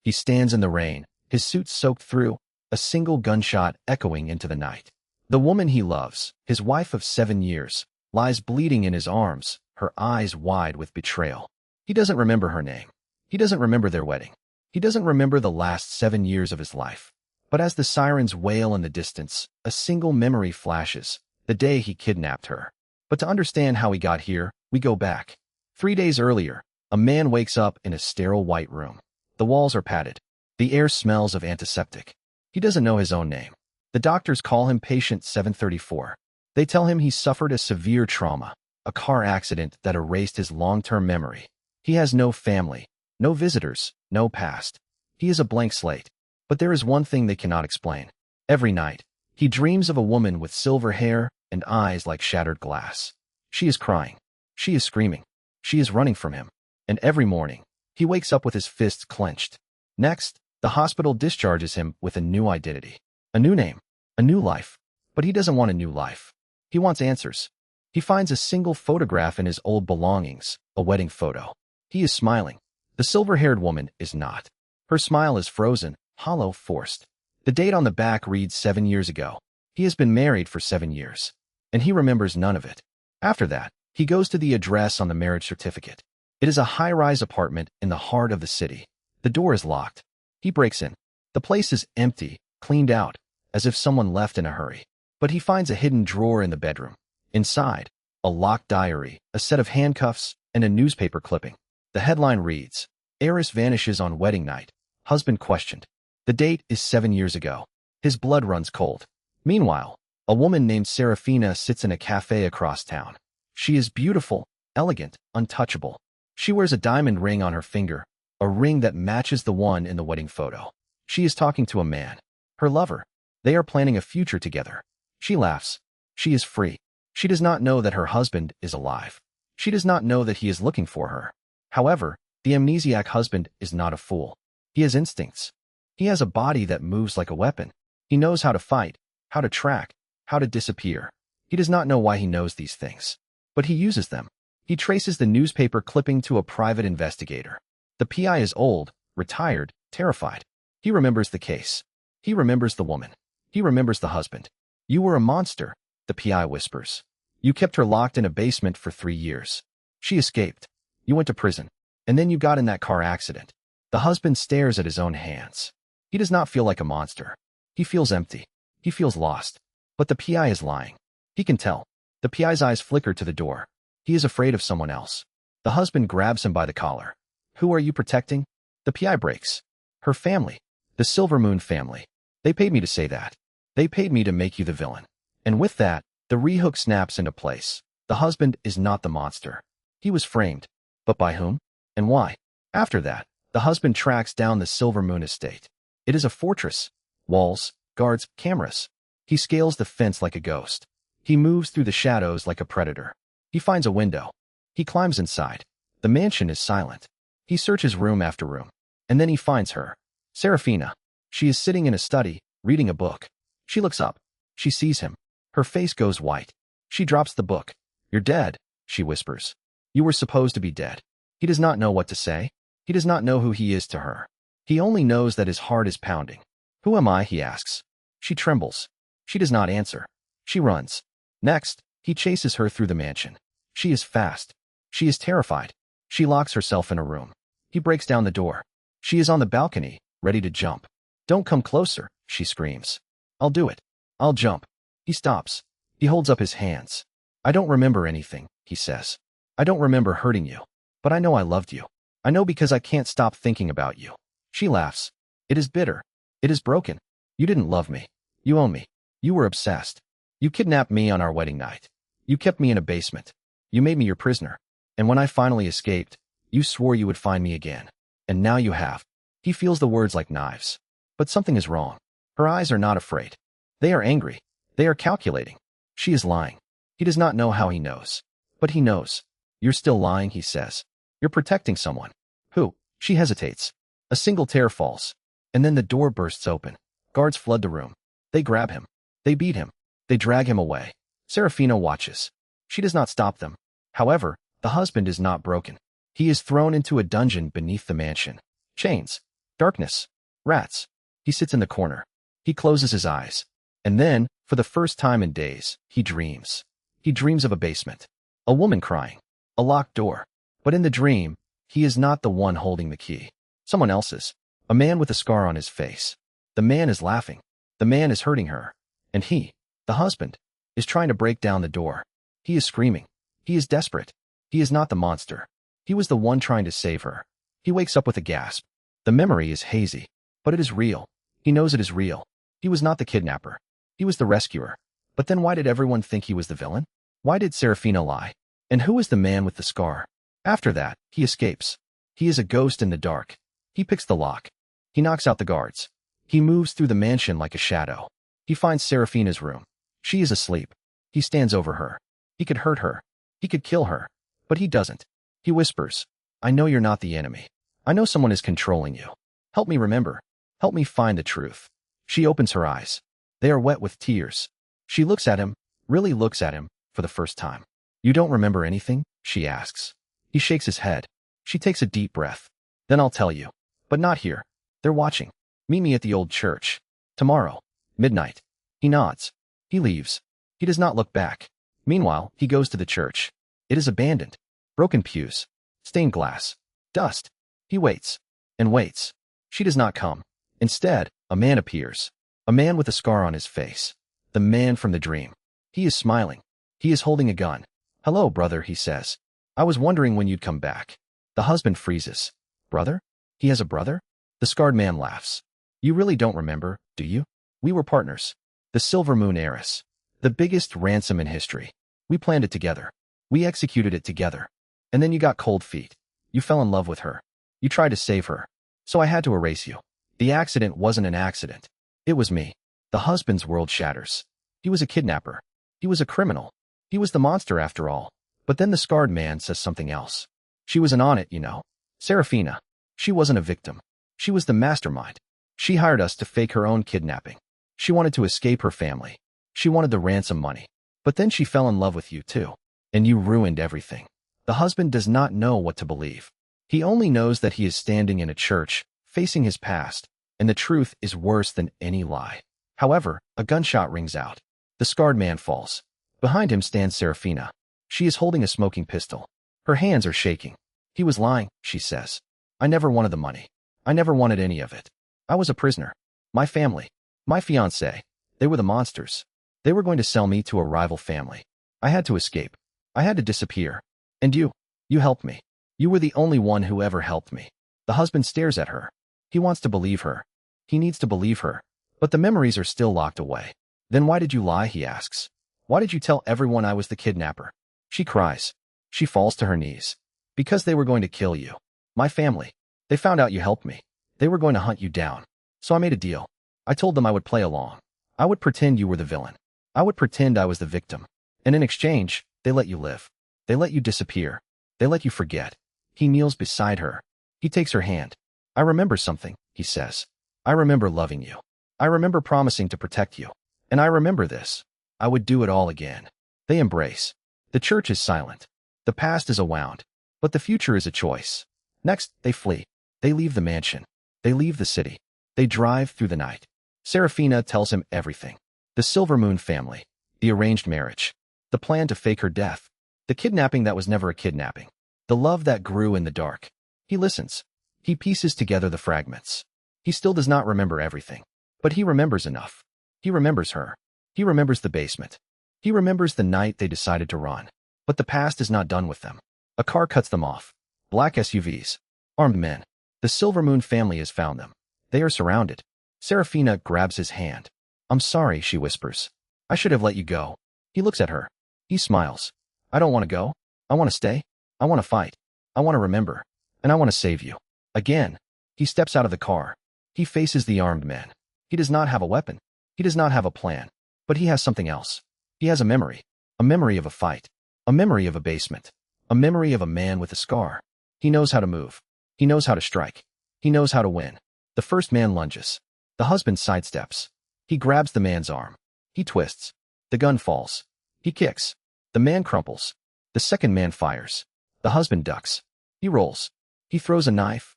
He stands in the rain, his suit soaked through, a single gunshot echoing into the night. The woman he loves, his wife of 7 years, lies bleeding in his arms, her eyes wide with betrayal. He doesn't remember her name. He doesn't remember their wedding. He doesn't remember the last 7 years of his life. But as the sirens wail in the distance, a single memory flashes, the day he kidnapped her. But to understand how he got here, we go back. 3 days earlier, a man wakes up in a sterile white room. The walls are padded. The air smells of antiseptic. He doesn't know his own name. The doctors call him patient 734. They tell him he suffered a severe trauma, a car accident that erased his long-term memory. He has no family, no visitors, no past. He is a blank slate. But there is one thing they cannot explain. Every night, he dreams of a woman with silver hair and eyes like shattered glass. She is crying. She is screaming. She is running from him. And every morning, he wakes up with his fists clenched. Next, the hospital discharges him with a new identity. A new name. A new life. But he doesn't want a new life. He wants answers. He finds a single photograph in his old belongings, a wedding photo. He is smiling. The silver-haired woman is not. Her smile is frozen, hollow, forced. The date on the back reads 7 years ago. He has been married for 7 years. And he remembers none of it. After that, he goes to the address on the marriage certificate. It is a high-rise apartment in the heart of the city. The door is locked. He breaks in. The place is empty, cleaned out, as if someone left in a hurry. But he finds a hidden drawer in the bedroom. Inside, a locked diary, a set of handcuffs, and a newspaper clipping. The headline reads, "Heiress vanishes on wedding night. Husband questioned." The date is 7 years ago. His blood runs cold. Meanwhile, a woman named Serafina sits in a cafe across town. She is beautiful, elegant, untouchable. She wears a diamond ring on her finger, a ring that matches the one in the wedding photo. She is talking to a man, her lover. They are planning a future together. She laughs. She is free. She does not know that her husband is alive. She does not know that he is looking for her. However, the amnesiac husband is not a fool. He has instincts. He has a body that moves like a weapon. He knows how to fight, how to track, how to disappear. He does not know why he knows these things. But he uses them. He traces the newspaper clipping to a private investigator. The PI is old, retired, terrified. He remembers the case. He remembers the woman. He remembers the husband. "You were a monster," the PI whispers. "You kept her locked in a basement for 3 years. She escaped. You went to prison. And then you got in that car accident." The husband stares at his own hands. He does not feel like a monster. He feels empty. He feels lost. But the PI is lying. He can tell. The PI's eyes flicker to the door. He is afraid of someone else. The husband grabs him by the collar. "Who are you protecting?" The PI breaks. "Her family. The Silver Moon family. They paid me to say that. They paid me to make you the villain." And with that, the rehook snaps into place. The husband is not the monster. He was framed. But by whom? And why? After that, the husband tracks down the Silver Moon estate. It is a fortress. Walls, guards, cameras. He scales the fence like a ghost. He moves through the shadows like a predator. He finds a window. He climbs inside. The mansion is silent. He searches room after room. And then he finds her. Serafina. She is sitting in a study, reading a book. She looks up. She sees him. Her face goes white. She drops the book. "You're dead," she whispers. "You were supposed to be dead." He does not know what to say. He does not know who he is to her. He only knows that his heart is pounding. "Who am I?" he asks. She trembles. She does not answer. She runs. Next, he chases her through the mansion. She is fast. She is terrified. She locks herself in a room. He breaks down the door. She is on the balcony, ready to jump. "Don't come closer," she screams. "I'll do it. I'll jump." He stops. He holds up his hands. "I don't remember anything," he says. "I don't remember hurting you. But I know I loved you. I know because I can't stop thinking about you." She laughs. "It is bitter. It is broken. You didn't love me. You own me. You were obsessed. You kidnapped me on our wedding night. You kept me in a basement. You made me your prisoner. And when I finally escaped, you swore you would find me again. And now you have." He feels the words like knives. But something is wrong. Her eyes are not afraid. They are angry. They are calculating. She is lying. He does not know how he knows. But he knows. "You're still lying," he says. "You're protecting someone." "Who?" She hesitates. A single tear falls. And then the door bursts open. Guards flood the room. They grab him. They beat him. They drag him away. Serafina watches. She does not stop them. However, the husband is not broken. He is thrown into a dungeon beneath the mansion. Chains. Darkness. Rats. He sits in the corner. He closes his eyes. And then, for the first time in days, he dreams. He dreams of a basement. A woman crying. A locked door. But in the dream, he is not the one holding the key. Someone else's. A man with a scar on his face. The man is laughing. The man is hurting her. And he, the husband, is trying to break down the door. He is screaming. He is desperate. He is not the monster. He was the one trying to save her. He wakes up with a gasp. The memory is hazy, but it is real. He knows it is real. He was not the kidnapper. He was the rescuer. But then why did everyone think he was the villain? Why did Serafina lie? And who is the man with the scar? After that, he escapes. He is a ghost in the dark. He picks the lock. He knocks out the guards. He moves through the mansion like a shadow. He finds Serafina's room. She is asleep. He stands over her. He could hurt her. He could kill her. But he doesn't. He whispers, I know you're not the enemy. I know someone is controlling you. Help me remember. Help me find the truth. She opens her eyes. They are wet with tears. She looks at him, really looks at him, for the first time. You don't remember anything? She asks. He shakes his head. She takes a deep breath. Then I'll tell you. But not here. They're watching. Meet me at the old church. Tomorrow. Midnight. He nods. He leaves. He does not look back. Meanwhile, he goes to the church. It is abandoned. Broken pews. Stained glass. Dust. He waits. And waits. She does not come. Instead, a man appears. A man with a scar on his face. The man from the dream. He is smiling. He is holding a gun. Hello, brother, he says. I was wondering when you'd come back. The husband freezes. Brother? He has a brother? The scarred man laughs. You really don't remember, do you? We were partners. The Silver Moon heiress. The biggest ransom in history. We planned it together. We executed it together. And then you got cold feet. You fell in love with her. You tried to save her. So I had to erase you. The accident wasn't an accident. It was me. The husband's world shatters. He was a kidnapper. He was a criminal. He was the monster after all. But then the scarred man says something else. She was in on it, you know. Serafina. She wasn't a victim. She was the mastermind. She hired us to fake her own kidnapping. She wanted to escape her family. She wanted the ransom money. But then she fell in love with you too. And you ruined everything. The husband does not know what to believe. He only knows that he is standing in a church, facing his past, and the truth is worse than any lie. However, a gunshot rings out. The scarred man falls. Behind him stands Serafina. She is holding a smoking pistol. Her hands are shaking. He was lying, she says. I never wanted the money. I never wanted any of it. I was a prisoner. My family. My fiancé. They were the monsters. They were going to sell me to a rival family. I had to escape. I had to disappear. And you helped me. You were the only one who ever helped me. The husband stares at her. He wants to believe her. He needs to believe her. But the memories are still locked away. Then why did you lie, he asks. Why did you tell everyone I was the kidnapper? She cries. She falls to her knees. Because they were going to kill you. My family. They found out you helped me. They were going to hunt you down. So I made a deal. I told them I would play along. I would pretend you were the villain. I would pretend I was the victim. And in exchange, they let you live. They let you disappear. They let you forget. He kneels beside her. He takes her hand. I remember something, he says. I remember loving you. I remember promising to protect you. And I remember this. I would do it all again. They embrace. The church is silent. The past is a wound. But the future is a choice. Next, they flee. They leave the mansion. They leave the city. They drive through the night. Serafina tells him everything. The Silver Moon family. The arranged marriage. The plan to fake her death. The kidnapping that was never a kidnapping. The love that grew in the dark. He listens. He pieces together the fragments. He still does not remember everything. But he remembers enough. He remembers her. He remembers the basement. He remembers the night they decided to run. But the past is not done with them. A car cuts them off. Black SUVs. Armed men. The Silver Moon family has found them. They are surrounded. Serafina grabs his hand. I'm sorry, she whispers. I should have let you go. He looks at her. He smiles. I don't want to go. I want to stay. I want to fight. I want to remember. And I want to save you. Again. He steps out of the car. He faces the armed men. He does not have a weapon. He does not have a plan. But he has something else. He has a memory. A memory of a fight. A memory of a basement. A memory of a man with a scar. He knows how to move. He knows how to strike. He knows how to win. The first man lunges. The husband sidesteps. He grabs the man's arm. He twists. The gun falls. He kicks. The man crumples. The second man fires. The husband ducks. He rolls. He throws a knife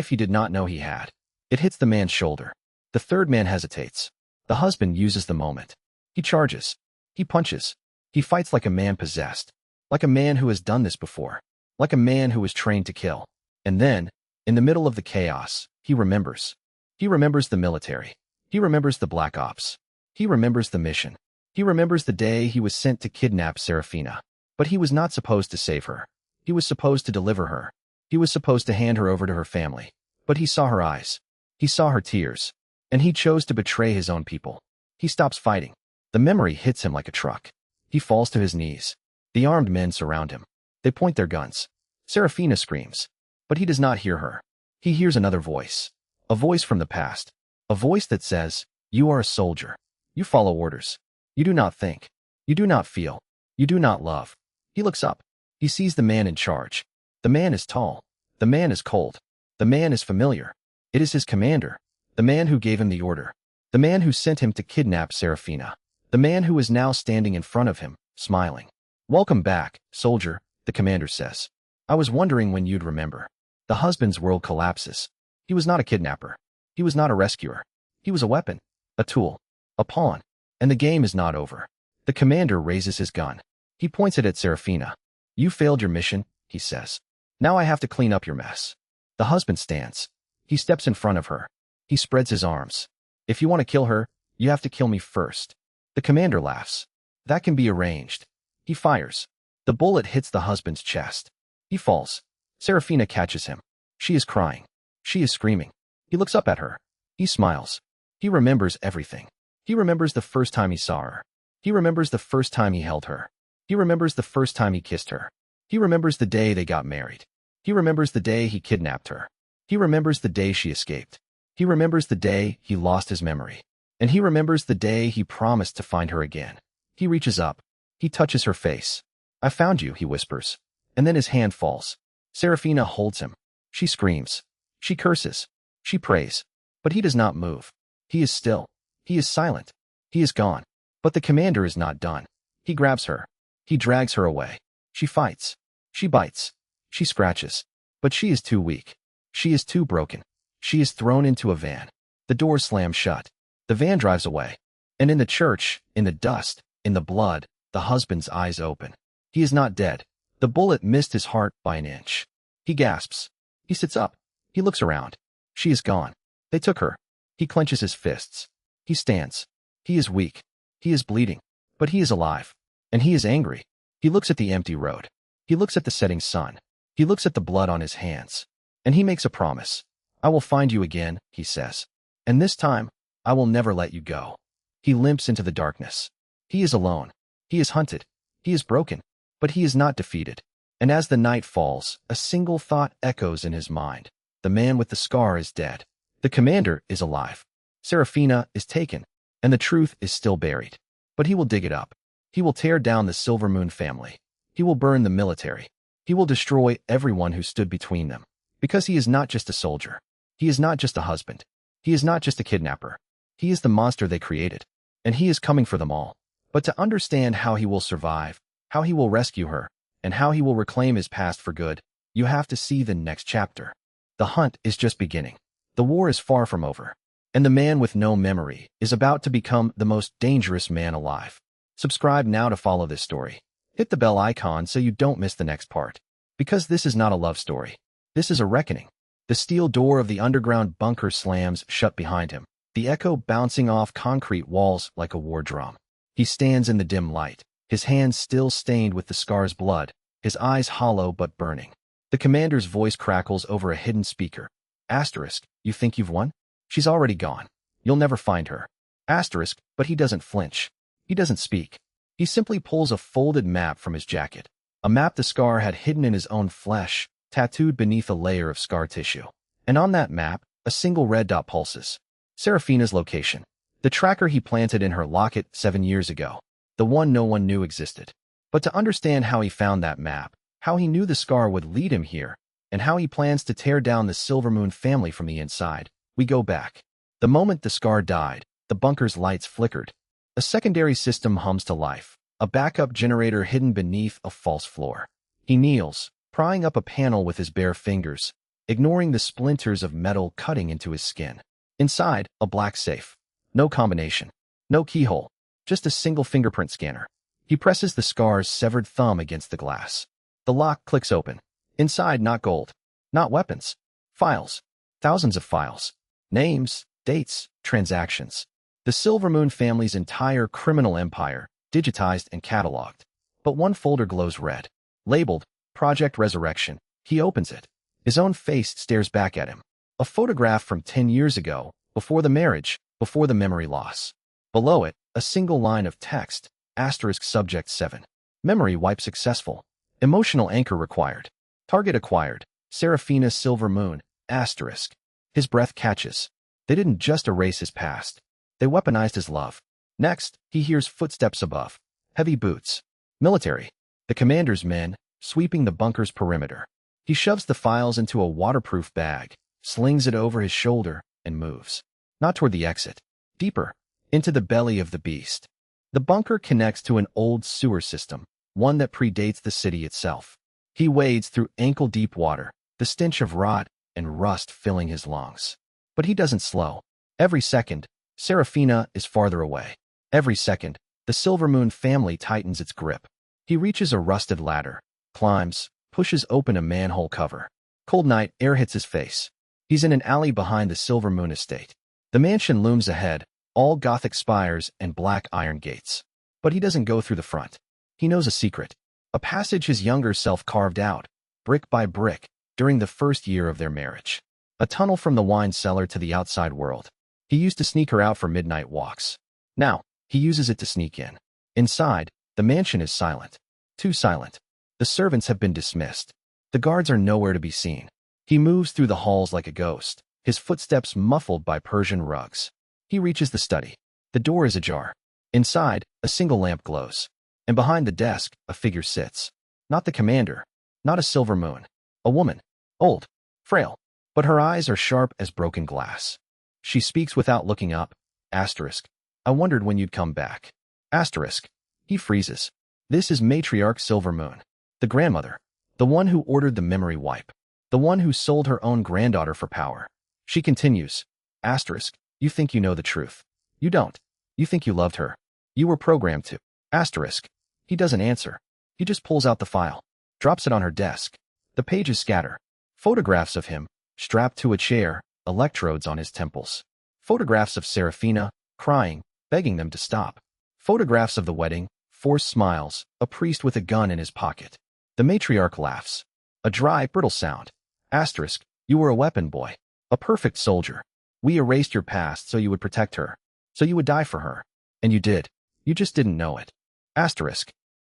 he did not know he had. It hits the man's shoulder. The third man hesitates. The husband uses the moment. He charges. He punches. He fights like a man possessed. Like a man who has done this before. Like a man who was trained to kill. And then, in the middle of the chaos, he remembers. He remembers the military. He remembers the Black Ops. He remembers the mission. He remembers the day he was sent to kidnap Serafina. But he was not supposed to save her. He was supposed to deliver her. He was supposed to hand her over to her family. But he saw her eyes. He saw her tears. And he chose to betray his own people. He stops fighting. The memory hits him like a truck. He falls to his knees. The armed men surround him. They point their guns. Serafina screams. But he does not hear her. He hears another voice. A voice from the past. A voice that says, "You are a soldier. You follow orders. You do not think. You do not feel. You do not love." He looks up. He sees the man in charge. The man is tall. The man is cold. The man is familiar. It is his commander. The man who gave him the order. The man who sent him to kidnap Serafina. The man who is now standing in front of him, smiling. "Welcome back, soldier," the commander says. "I was wondering when you'd remember." The husband's world collapses. He was not a kidnapper. He was not a rescuer. He was a weapon, a tool, a pawn. And the game is not over. The commander raises his gun. He points it at Serafina. "You failed your mission," he says. "Now I have to clean up your mess." The husband stands. He steps in front of her. He spreads his arms. "If you want to kill her, you have to kill me first." The commander laughs. "That can be arranged." He fires. The bullet hits the husband's chest. He falls. Serafina catches him. She is crying. She is screaming. He looks up at her. He smiles. He remembers everything. He remembers the first time he saw her. He remembers the first time he held her. He remembers the first time he kissed her. He remembers the day they got married. He remembers the day he kidnapped her. He remembers the day she escaped. He remembers the day he lost his memory. And he remembers the day he promised to find her again. He reaches up. He touches her face. "I found you," he whispers. And then his hand falls. Serafina holds him. She screams. She curses. She prays. But he does not move. He is still. He is silent. He is gone. But the commander is not done. He grabs her. He drags her away. She fights. She bites. She scratches. But she is too weak. She is too broken. She is thrown into a van. The door slams shut. The van drives away. And in the church, in the dust, in the blood, the husband's eyes open. He is not dead. The bullet missed his heart by an inch. He gasps. He sits up. He looks around. She is gone. They took her. He clenches his fists. He stands. He is weak. He is bleeding. But he is alive. And he is angry. He looks at the empty road. He looks at the setting sun. He looks at the blood on his hands. And he makes a promise. "I will find you again," he says. "And this time, I will never let you go." He limps into the darkness. He is alone. He is hunted. He is broken. But he is not defeated. And as the night falls, a single thought echoes in his mind. The man with the scar is dead. The commander is alive. Serafina is taken. And the truth is still buried. But he will dig it up. He will tear down the Silver Moon family. He will burn the military. He will destroy everyone who stood between them. Because he is not just a soldier. He is not just a husband. He is not just a kidnapper. He is the monster they created. And he is coming for them all. But to understand how he will survive, how he will rescue her, and how he will reclaim his past for good, you have to see the next chapter. The hunt is just beginning. The war is far from over. And the man with no memory is about to become the most dangerous man alive. Subscribe now to follow this story. Hit the bell icon so you don't miss the next part. Because this is not a love story. This is a reckoning. The steel door of the underground bunker slams shut behind him, the echo bouncing off concrete walls like a war drum. He stands in the dim light, his hands still stained with the scar's blood, his eyes hollow but burning. The commander's voice crackles over a hidden speaker. Asterisk, "You think you've won? She's already gone. You'll never find her." Asterisk, but he doesn't flinch. He doesn't speak. He simply pulls a folded map from his jacket. A map the scar had hidden in his own flesh, tattooed beneath a layer of scar tissue. And on that map, a single red dot pulses. Serafina's location. The tracker he planted in her locket 7 years ago. The one no one knew existed. But to understand how he found that map, how he knew the scar would lead him here, and how he plans to tear down the Silver Moon family from the inside, we go back. The moment the scar died, the bunker's lights flickered. A secondary system hums to life, a backup generator hidden beneath a false floor. He kneels, prying up a panel with his bare fingers, ignoring the splinters of metal cutting into his skin. Inside, a black safe. No combination. No keyhole. Just a single fingerprint scanner. He presses the scar's severed thumb against the glass. The lock clicks open. Inside, not gold. Not weapons. Files. Thousands of files. Names, dates, transactions. The Silvermoon family's entire criminal empire, digitized and cataloged. But one folder glows red. Labeled, Project Resurrection. He opens it. His own face stares back at him. A photograph from 10 years ago, before the marriage, before the memory loss. Below it, a single line of text, *subject 7. Memory wipe successful. Emotional anchor required. Target acquired. Serafina Silvermoon, *. His breath catches. They didn't just erase his past. They weaponized his love. Next, he hears footsteps above. Heavy boots. Military. The commander's men, sweeping the bunker's perimeter. He shoves the files into a waterproof bag, slings it over his shoulder, and moves. Not toward the exit. Deeper. Into the belly of the beast. The bunker connects to an old sewer system, one that predates the city itself. He wades through ankle-deep water, the stench of rot and rust filling his lungs. But he doesn't slow. Every second, Serafina is farther away. Every second, the Silvermoon family tightens its grip. He reaches a rusted ladder, climbs, pushes open a manhole cover. Cold night air hits his face. He's in an alley behind the Silvermoon estate. The mansion looms ahead, all Gothic spires and black iron gates. But he doesn't go through the front. He knows a secret. A passage his younger self carved out, brick by brick, during the first year of their marriage. A tunnel from the wine cellar to the outside world. He used to sneak her out for midnight walks. Now, he uses it to sneak in. Inside, the mansion is silent. Too silent. The servants have been dismissed. The guards are nowhere to be seen. He moves through the halls like a ghost, his footsteps muffled by Persian rugs. He reaches the study. The door is ajar. Inside, a single lamp glows. And behind the desk, a figure sits. Not the commander. Not a Silvermoon. A woman. Old. Frail. But her eyes are sharp as broken glass. She speaks without looking up. *. I wondered when you'd come back. *. He freezes. This is Matriarch Silvermoon. The grandmother. The one who ordered the memory wipe. The one who sold her own granddaughter for power. She continues. *. You think you know the truth. You don't. You think you loved her. You were programmed to. *. He doesn't answer. He just pulls out the file. Drops it on her desk. The pages scatter. Photographs of him, strapped to a chair, electrodes on his temples. Photographs of Serafina, crying, begging them to stop. Photographs of the wedding, forced smiles, a priest with a gun in his pocket. The matriarch laughs. A dry, brittle sound. *. You were a weapon boy. A perfect soldier. We erased your past so you would protect her. So you would die for her. And you did. You just didn't know it. *.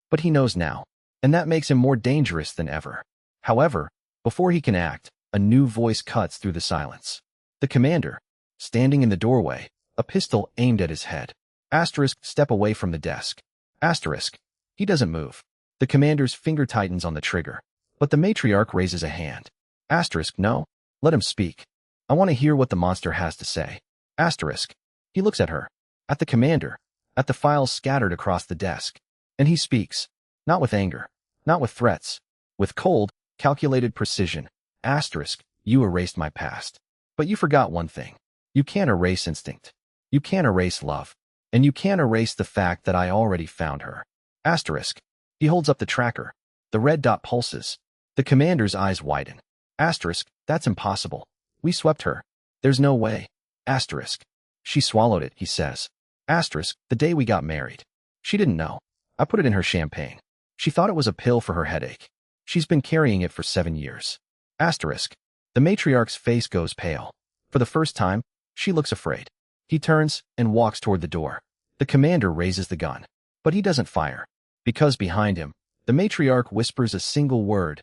But he knows now. And that makes him more dangerous than ever. However, before he can act, a new voice cuts through the silence. The commander, standing in the doorway, a pistol aimed at his head. *. Step away from the desk. *. He doesn't move. The commander's finger tightens on the trigger. But the matriarch raises a hand. *. No. Let him speak. I want to hear what the monster has to say. *. He looks at her. At the commander. At the files scattered across the desk. And he speaks. Not with anger. Not with threats. With cold, calculated precision. *. You erased my past. But you forgot one thing. You can't erase instinct. You can't erase love. And you can't erase the fact that I already found her. *. He holds up the tracker. The red dot pulses. The commander's eyes widen. *. That's impossible. We swept her. There's no way. *. She swallowed it, he says. *. The day we got married. She didn't know. I put it in her champagne. She thought it was a pill for her headache. She's been carrying it for 7 years. *. The matriarch's face goes pale. For the first time, she looks afraid. He turns and walks toward the door. The commander raises the gun. But he doesn't fire. Because behind him, the matriarch whispers a single word.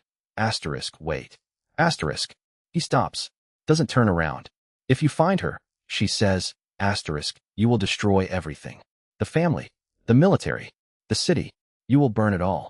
Wait. *. He stops. Doesn't turn around. If you find her, she says, you will destroy everything. The family. The military. The city. You will burn it all.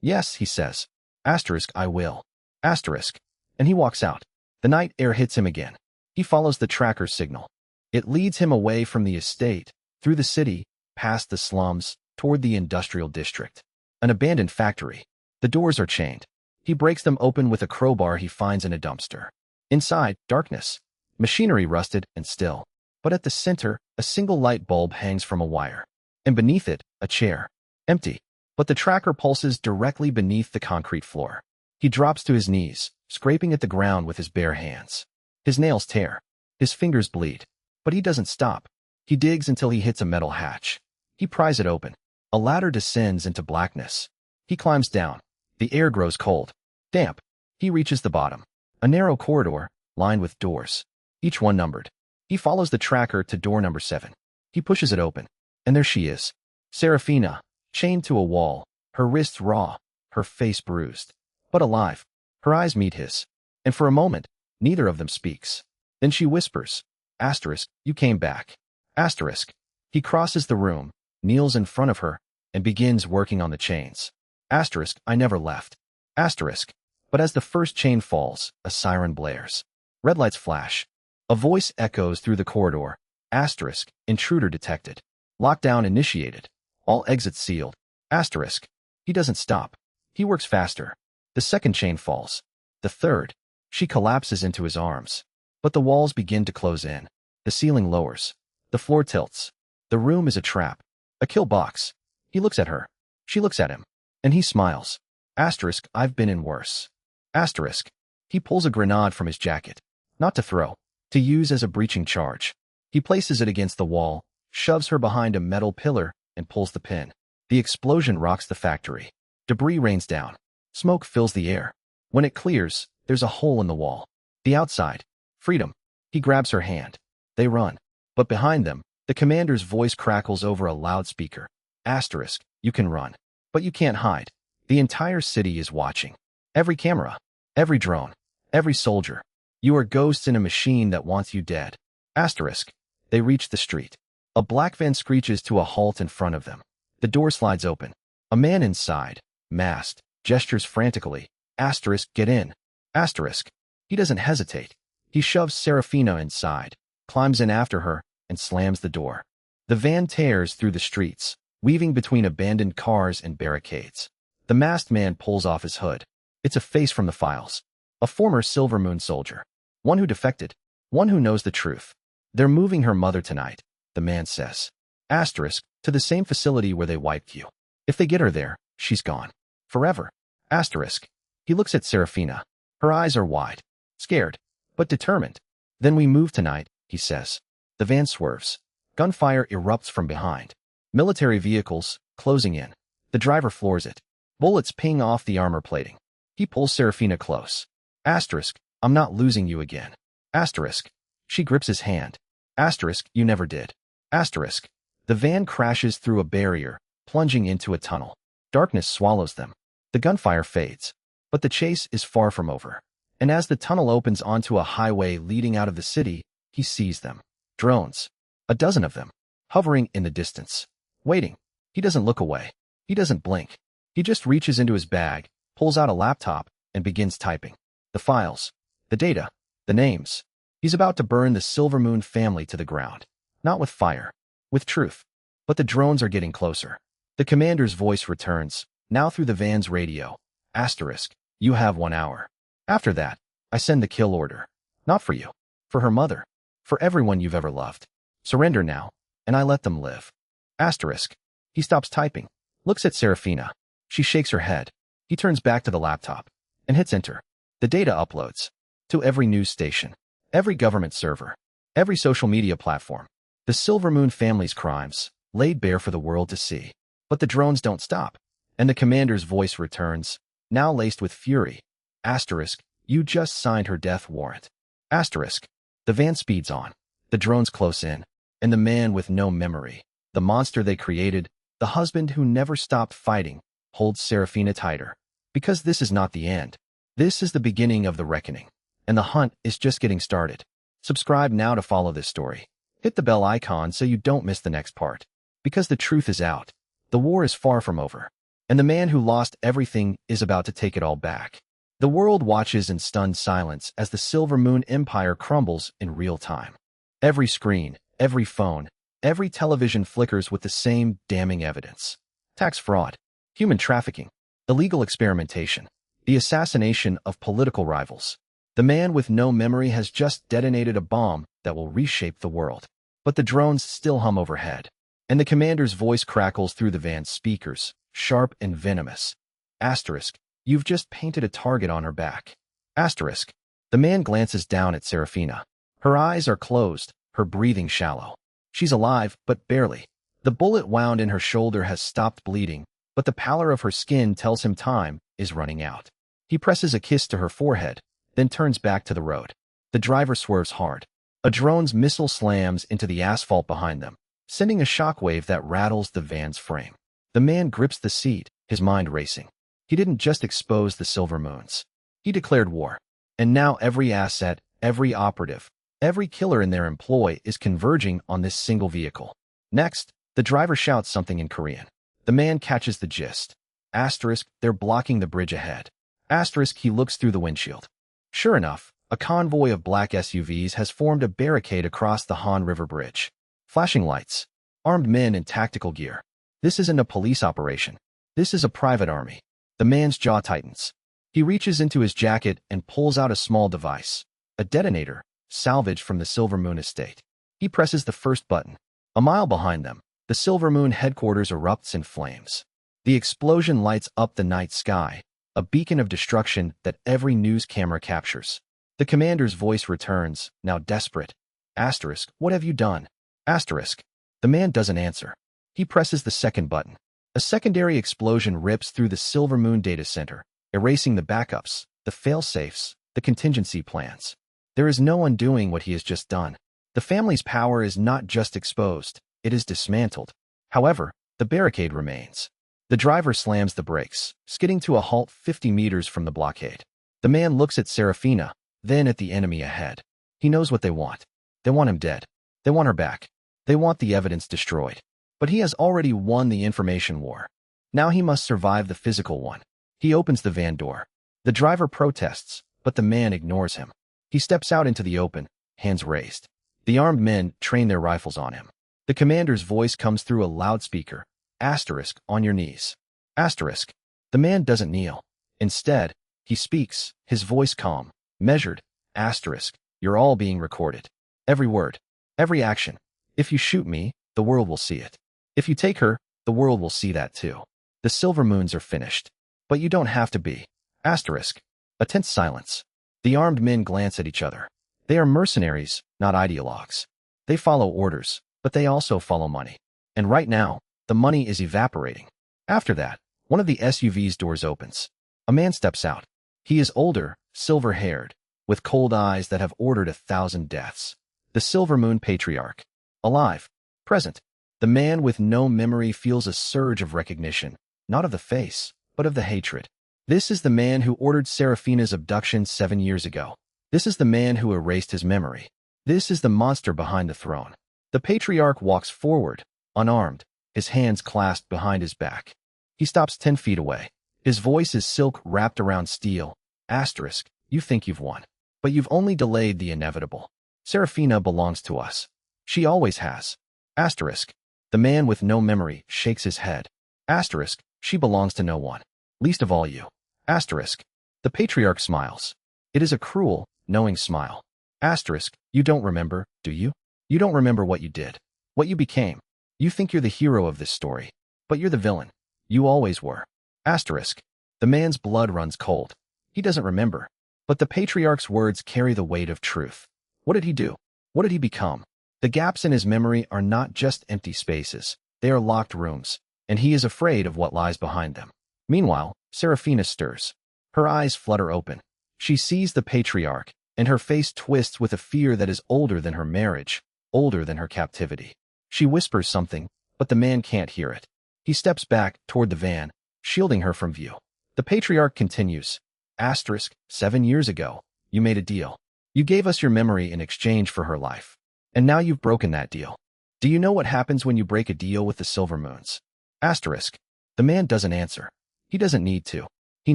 Yes, he says. I will. And he walks out. The night air hits him again. He follows the tracker signal. It leads him away from the estate, through the city, past the slums, toward the industrial district. An abandoned factory. The doors are chained. He breaks them open with a crowbar he finds in a dumpster. Inside, darkness. Machinery rusted and still. But at the center, a single light bulb hangs from a wire. And beneath it, a chair. Empty. But the tracker pulses directly beneath the concrete floor. He drops to his knees, scraping at the ground with his bare hands. His nails tear. His fingers bleed. But he doesn't stop. He digs until he hits a metal hatch. He pries it open. A ladder descends into blackness. He climbs down. The air grows cold. Damp. He reaches the bottom. A narrow corridor, lined with doors. Each one numbered. He follows the tracker to door number 7. He pushes it open. And there she is. Serafina, chained to a wall, her wrists raw, her face bruised. But alive. Her eyes meet his. And for a moment, neither of them speaks. Then she whispers, Asterisk, you came back. Asterisk. He crosses the room, kneels in front of her, and begins working on the chains. Asterisk, I never left. Asterisk. But as the first chain falls, a siren blares. Red lights flash. A voice echoes through the corridor. Asterisk, intruder detected. Lockdown initiated. All exits sealed. Asterisk. He doesn't stop. He works faster. The second chain falls. The third. She collapses into his arms. But the walls begin to close in. The ceiling lowers. The floor tilts. The room is a trap. A kill box. He looks at her. She looks at him. And he smiles. Asterisk, I've been in worse. Asterisk. He pulls a grenade from his jacket. Not to throw. To use as a breaching charge. He places it against the wall, shoves her behind a metal pillar, and pulls the pin. The explosion rocks the factory. Debris rains down. Smoke fills the air. When it clears, there's a hole in the wall. The outside. Freedom. He grabs her hand. They run. But behind them, the commander's voice crackles over a loudspeaker. Asterisk, you can run. But you can't hide. The entire city is watching. Every camera. Every drone. Every soldier. You are ghosts in a machine that wants you dead. Asterisk. They reach the street. A black van screeches to a halt in front of them. The door slides open. A man inside, masked, gestures frantically. Asterisk, get in. Asterisk. He doesn't hesitate. He shoves Serafina inside, climbs in after her, and slams the door. The van tears through the streets, weaving between abandoned cars and barricades. The masked man pulls off his hood. It's a face from the files. A former Silver Moon soldier. One who defected. One who knows the truth. They're moving her mother tonight, the man says. Asterisk, to the same facility where they wiped you. If they get her there, she's gone. Forever. Asterisk. He looks at Serafina. Her eyes are wide. Scared. But determined. Then we move tonight, he says. The van swerves. Gunfire erupts from behind. Military vehicles, closing in. The driver floors it. Bullets ping off the armor plating. He pulls Serafina close. Asterisk, I'm not losing you again. Asterisk. She grips his hand. Asterisk, you never did. Asterisk. The van crashes through a barrier, plunging into a tunnel. Darkness swallows them. The gunfire fades. But the chase is far from over. And as the tunnel opens onto a highway leading out of the city, he sees them. Drones. A dozen of them. Hovering in the distance. Waiting. He doesn't look away. He doesn't blink. He just reaches into his bag, pulls out a laptop, and begins typing. The files. The data. The names. He's about to burn the Silver Moon family to the ground. Not with fire. With truth. But the drones are getting closer. The commander's voice returns, now through the van's radio. Asterisk. You have 1 hour. After that, I send the kill order. Not for you. For her mother. For everyone you've ever loved. Surrender now, and I let them live. Asterisk. He stops typing. Looks at Serafina. She shakes her head. He turns back to the laptop. And hits enter. The data uploads. To every news station. Every government server. Every social media platform. The Silver Moon family's crimes, laid bare for the world to see. But the drones don't stop. And the commander's voice returns, now laced with fury. Asterisk, you just signed her death warrant. Asterisk. The van speeds on. The drones close in. And the man with no memory, the monster they created, the husband who never stopped fighting, holds Serafina tighter. Because this is not the end. This is the beginning of the reckoning. And the hunt is just getting started. Subscribe now to follow this story. Hit the bell icon so you don't miss the next part. Because the truth is out. The war is far from over. And the man who lost everything is about to take it all back. The world watches in stunned silence as the Silver Moon Empire crumbles in real time. Every screen, every phone, every television flickers with the same damning evidence. Tax fraud, human trafficking, illegal experimentation. The The assassination of political rivals. The man with no memory has just detonated a bomb that will reshape the world. But the drones still hum overhead, and the commander's voice crackles through the van's speakers, sharp and venomous. Asterisk, you've just painted a target on her back. Asterisk. The man glances down at Serafina. Her eyes are closed, her breathing shallow. She's alive, but barely. The bullet wound in her shoulder has stopped bleeding, but the pallor of her skin tells him time is running out. He presses a kiss to her forehead, then turns back to the road. The driver swerves hard. A drone's missile slams into the asphalt behind them, sending a shockwave that rattles the van's frame. The man grips the seat, his mind racing. He didn't just expose the Silver Moons. He declared war. And now every asset, every operative, every killer in their employ is converging on this single vehicle. Next, the driver shouts something in Korean. The man catches the gist. Asterisk, they're blocking the bridge ahead. Asterisk, he looks through the windshield. Sure enough, a convoy of black SUVs has formed a barricade across the Han River Bridge. Flashing lights. Armed men in tactical gear. This isn't a police operation. This is a private army. The man's jaw tightens. He reaches into his jacket and pulls out a small device. A detonator, salvaged from the Silver Moon estate. He presses the first button. A mile behind them, the Silver Moon headquarters erupts in flames. The explosion lights up the night sky, a beacon of destruction that every news camera captures. The commander's voice returns, now desperate. Asterisk, what have you done? Asterisk. The man doesn't answer. He presses the second button. A secondary explosion rips through the Silver Moon data center, erasing the backups, the fail-safes, the contingency plans. There is no undoing what he has just done. The family's power is not just exposed, it is dismantled. However, the barricade remains. The driver slams the brakes, skidding to a halt 50 meters from the blockade. The man looks at Serafina, then at the enemy ahead. He knows what they want. They want him dead. They want her back. They want the evidence destroyed. But he has already won the information war. Now he must survive the physical one. He opens the van door. The driver protests, but the man ignores him. He steps out into the open, hands raised. The armed men train their rifles on him. The commander's voice comes through a loudspeaker. Asterisk, on your knees. Asterisk. The man doesn't kneel. Instead, he speaks, his voice calm, measured. Asterisk, you're all being recorded. Every word, every action. If you shoot me, the world will see it. If you take her, the world will see that too. The Silver Moons are finished. But you don't have to be. Asterisk. A tense silence. The armed men glance at each other. They are mercenaries, not ideologues. They follow orders, but they also follow money. And right now, the money is evaporating. After that, one of the SUV's doors opens. A man steps out. He is older, silver-haired, with cold eyes that have ordered 1,000 deaths. The Silver Moon patriarch. Alive. Present. The man with no memory feels a surge of recognition, not of the face, but of the hatred. This is the man who ordered Serafina's abduction 7 years ago. This is the man who erased his memory. This is the monster behind the throne. The patriarch walks forward, unarmed, his hands clasped behind his back. He stops 10 feet away. His voice is silk wrapped around steel. Asterisk, you think you've won. But you've only delayed the inevitable. Serafina belongs to us. She always has. Asterisk. The man with no memory shakes his head. Asterisk, she belongs to no one. Least of all you. Asterisk. The patriarch smiles. It is a cruel, knowing smile. Asterisk, you don't remember, do you? You don't remember what you did. What you became. You think you're the hero of this story. But you're the villain. You always were. Asterisk. The man's blood runs cold. He doesn't remember. But the patriarch's words carry the weight of truth. What did he do? What did he become? The gaps in his memory are not just empty spaces. They are locked rooms, and he is afraid of what lies behind them. Meanwhile, Serafina stirs. Her eyes flutter open. She sees the patriarch, and her face twists with a fear that is older than her marriage, older than her captivity. She whispers something, but the man can't hear it. He steps back toward the van, shielding her from view. The patriarch continues. Asterisk, 7 years ago, you made a deal. You gave us your memory in exchange for her life. And now you've broken that deal. Do you know what happens when you break a deal with the Silver Moons? Asterisk. The man doesn't answer. He doesn't need to. He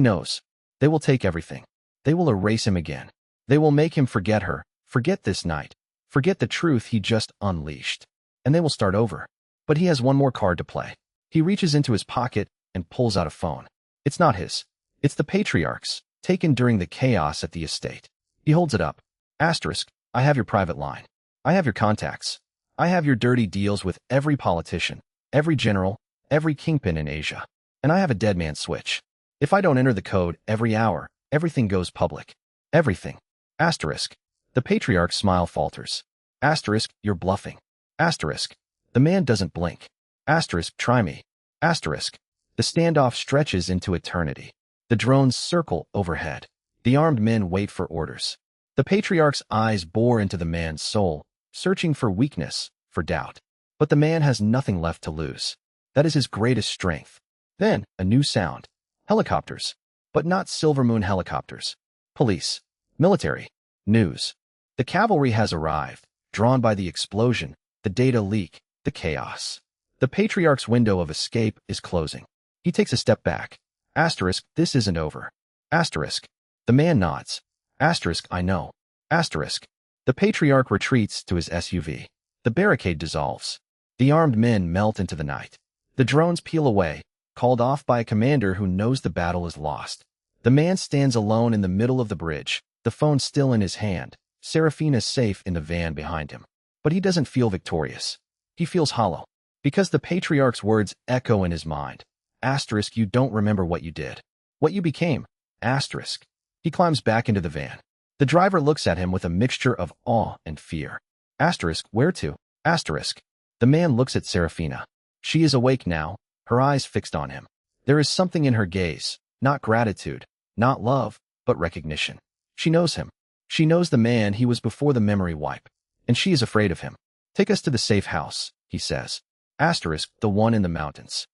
knows. They will take everything. They will erase him again. They will make him forget her, forget this night, forget the truth he just unleashed. And they will start over. But he has one more card to play. He reaches into his pocket and pulls out a phone. It's not his. It's the patriarch's, taken during the chaos at the estate. He holds it up. Asterisk, I have your private line. I have your contacts. I have your dirty deals with every politician, every general, every kingpin in Asia. And I have a dead man switch. If I don't enter the code every hour, everything goes public. Everything. Asterisk. The patriarch's smile falters. Asterisk, you're bluffing. Asterisk. The man doesn't blink. Asterisk, try me. Asterisk. The standoff stretches into eternity. The drones circle overhead. The armed men wait for orders. The patriarch's eyes bore into the man's soul, searching for weakness, for doubt. But the man has nothing left to lose. That is his greatest strength. Then, a new sound. Helicopters. But not Silver Moon helicopters. Police. Military. News. The cavalry has arrived, drawn by the explosion, the data leak, the chaos. The patriarch's window of escape is closing. He takes a step back. Asterisk, this isn't over. Asterisk. The man nods. Asterisk, I know. Asterisk. The patriarch retreats to his SUV. The barricade dissolves. The armed men melt into the night. The drones peel away, called off by a commander who knows the battle is lost. The man stands alone in the middle of the bridge, the phone still in his hand, Serafina safe in the van behind him. But he doesn't feel victorious. He feels hollow. Because the patriarch's words echo in his mind. Asterisk, you don't remember what you did. What you became. Asterisk. He climbs back into the van. The driver looks at him with a mixture of awe and fear. Asterisk, where to? Asterisk. The man looks at Serafina. She is awake now, her eyes fixed on him. There is something in her gaze, not gratitude, not love, but recognition. She knows him. She knows the man he was before the memory wipe. And she is afraid of him. Take us to the safe house, he says. Asterisk, the one in the mountains.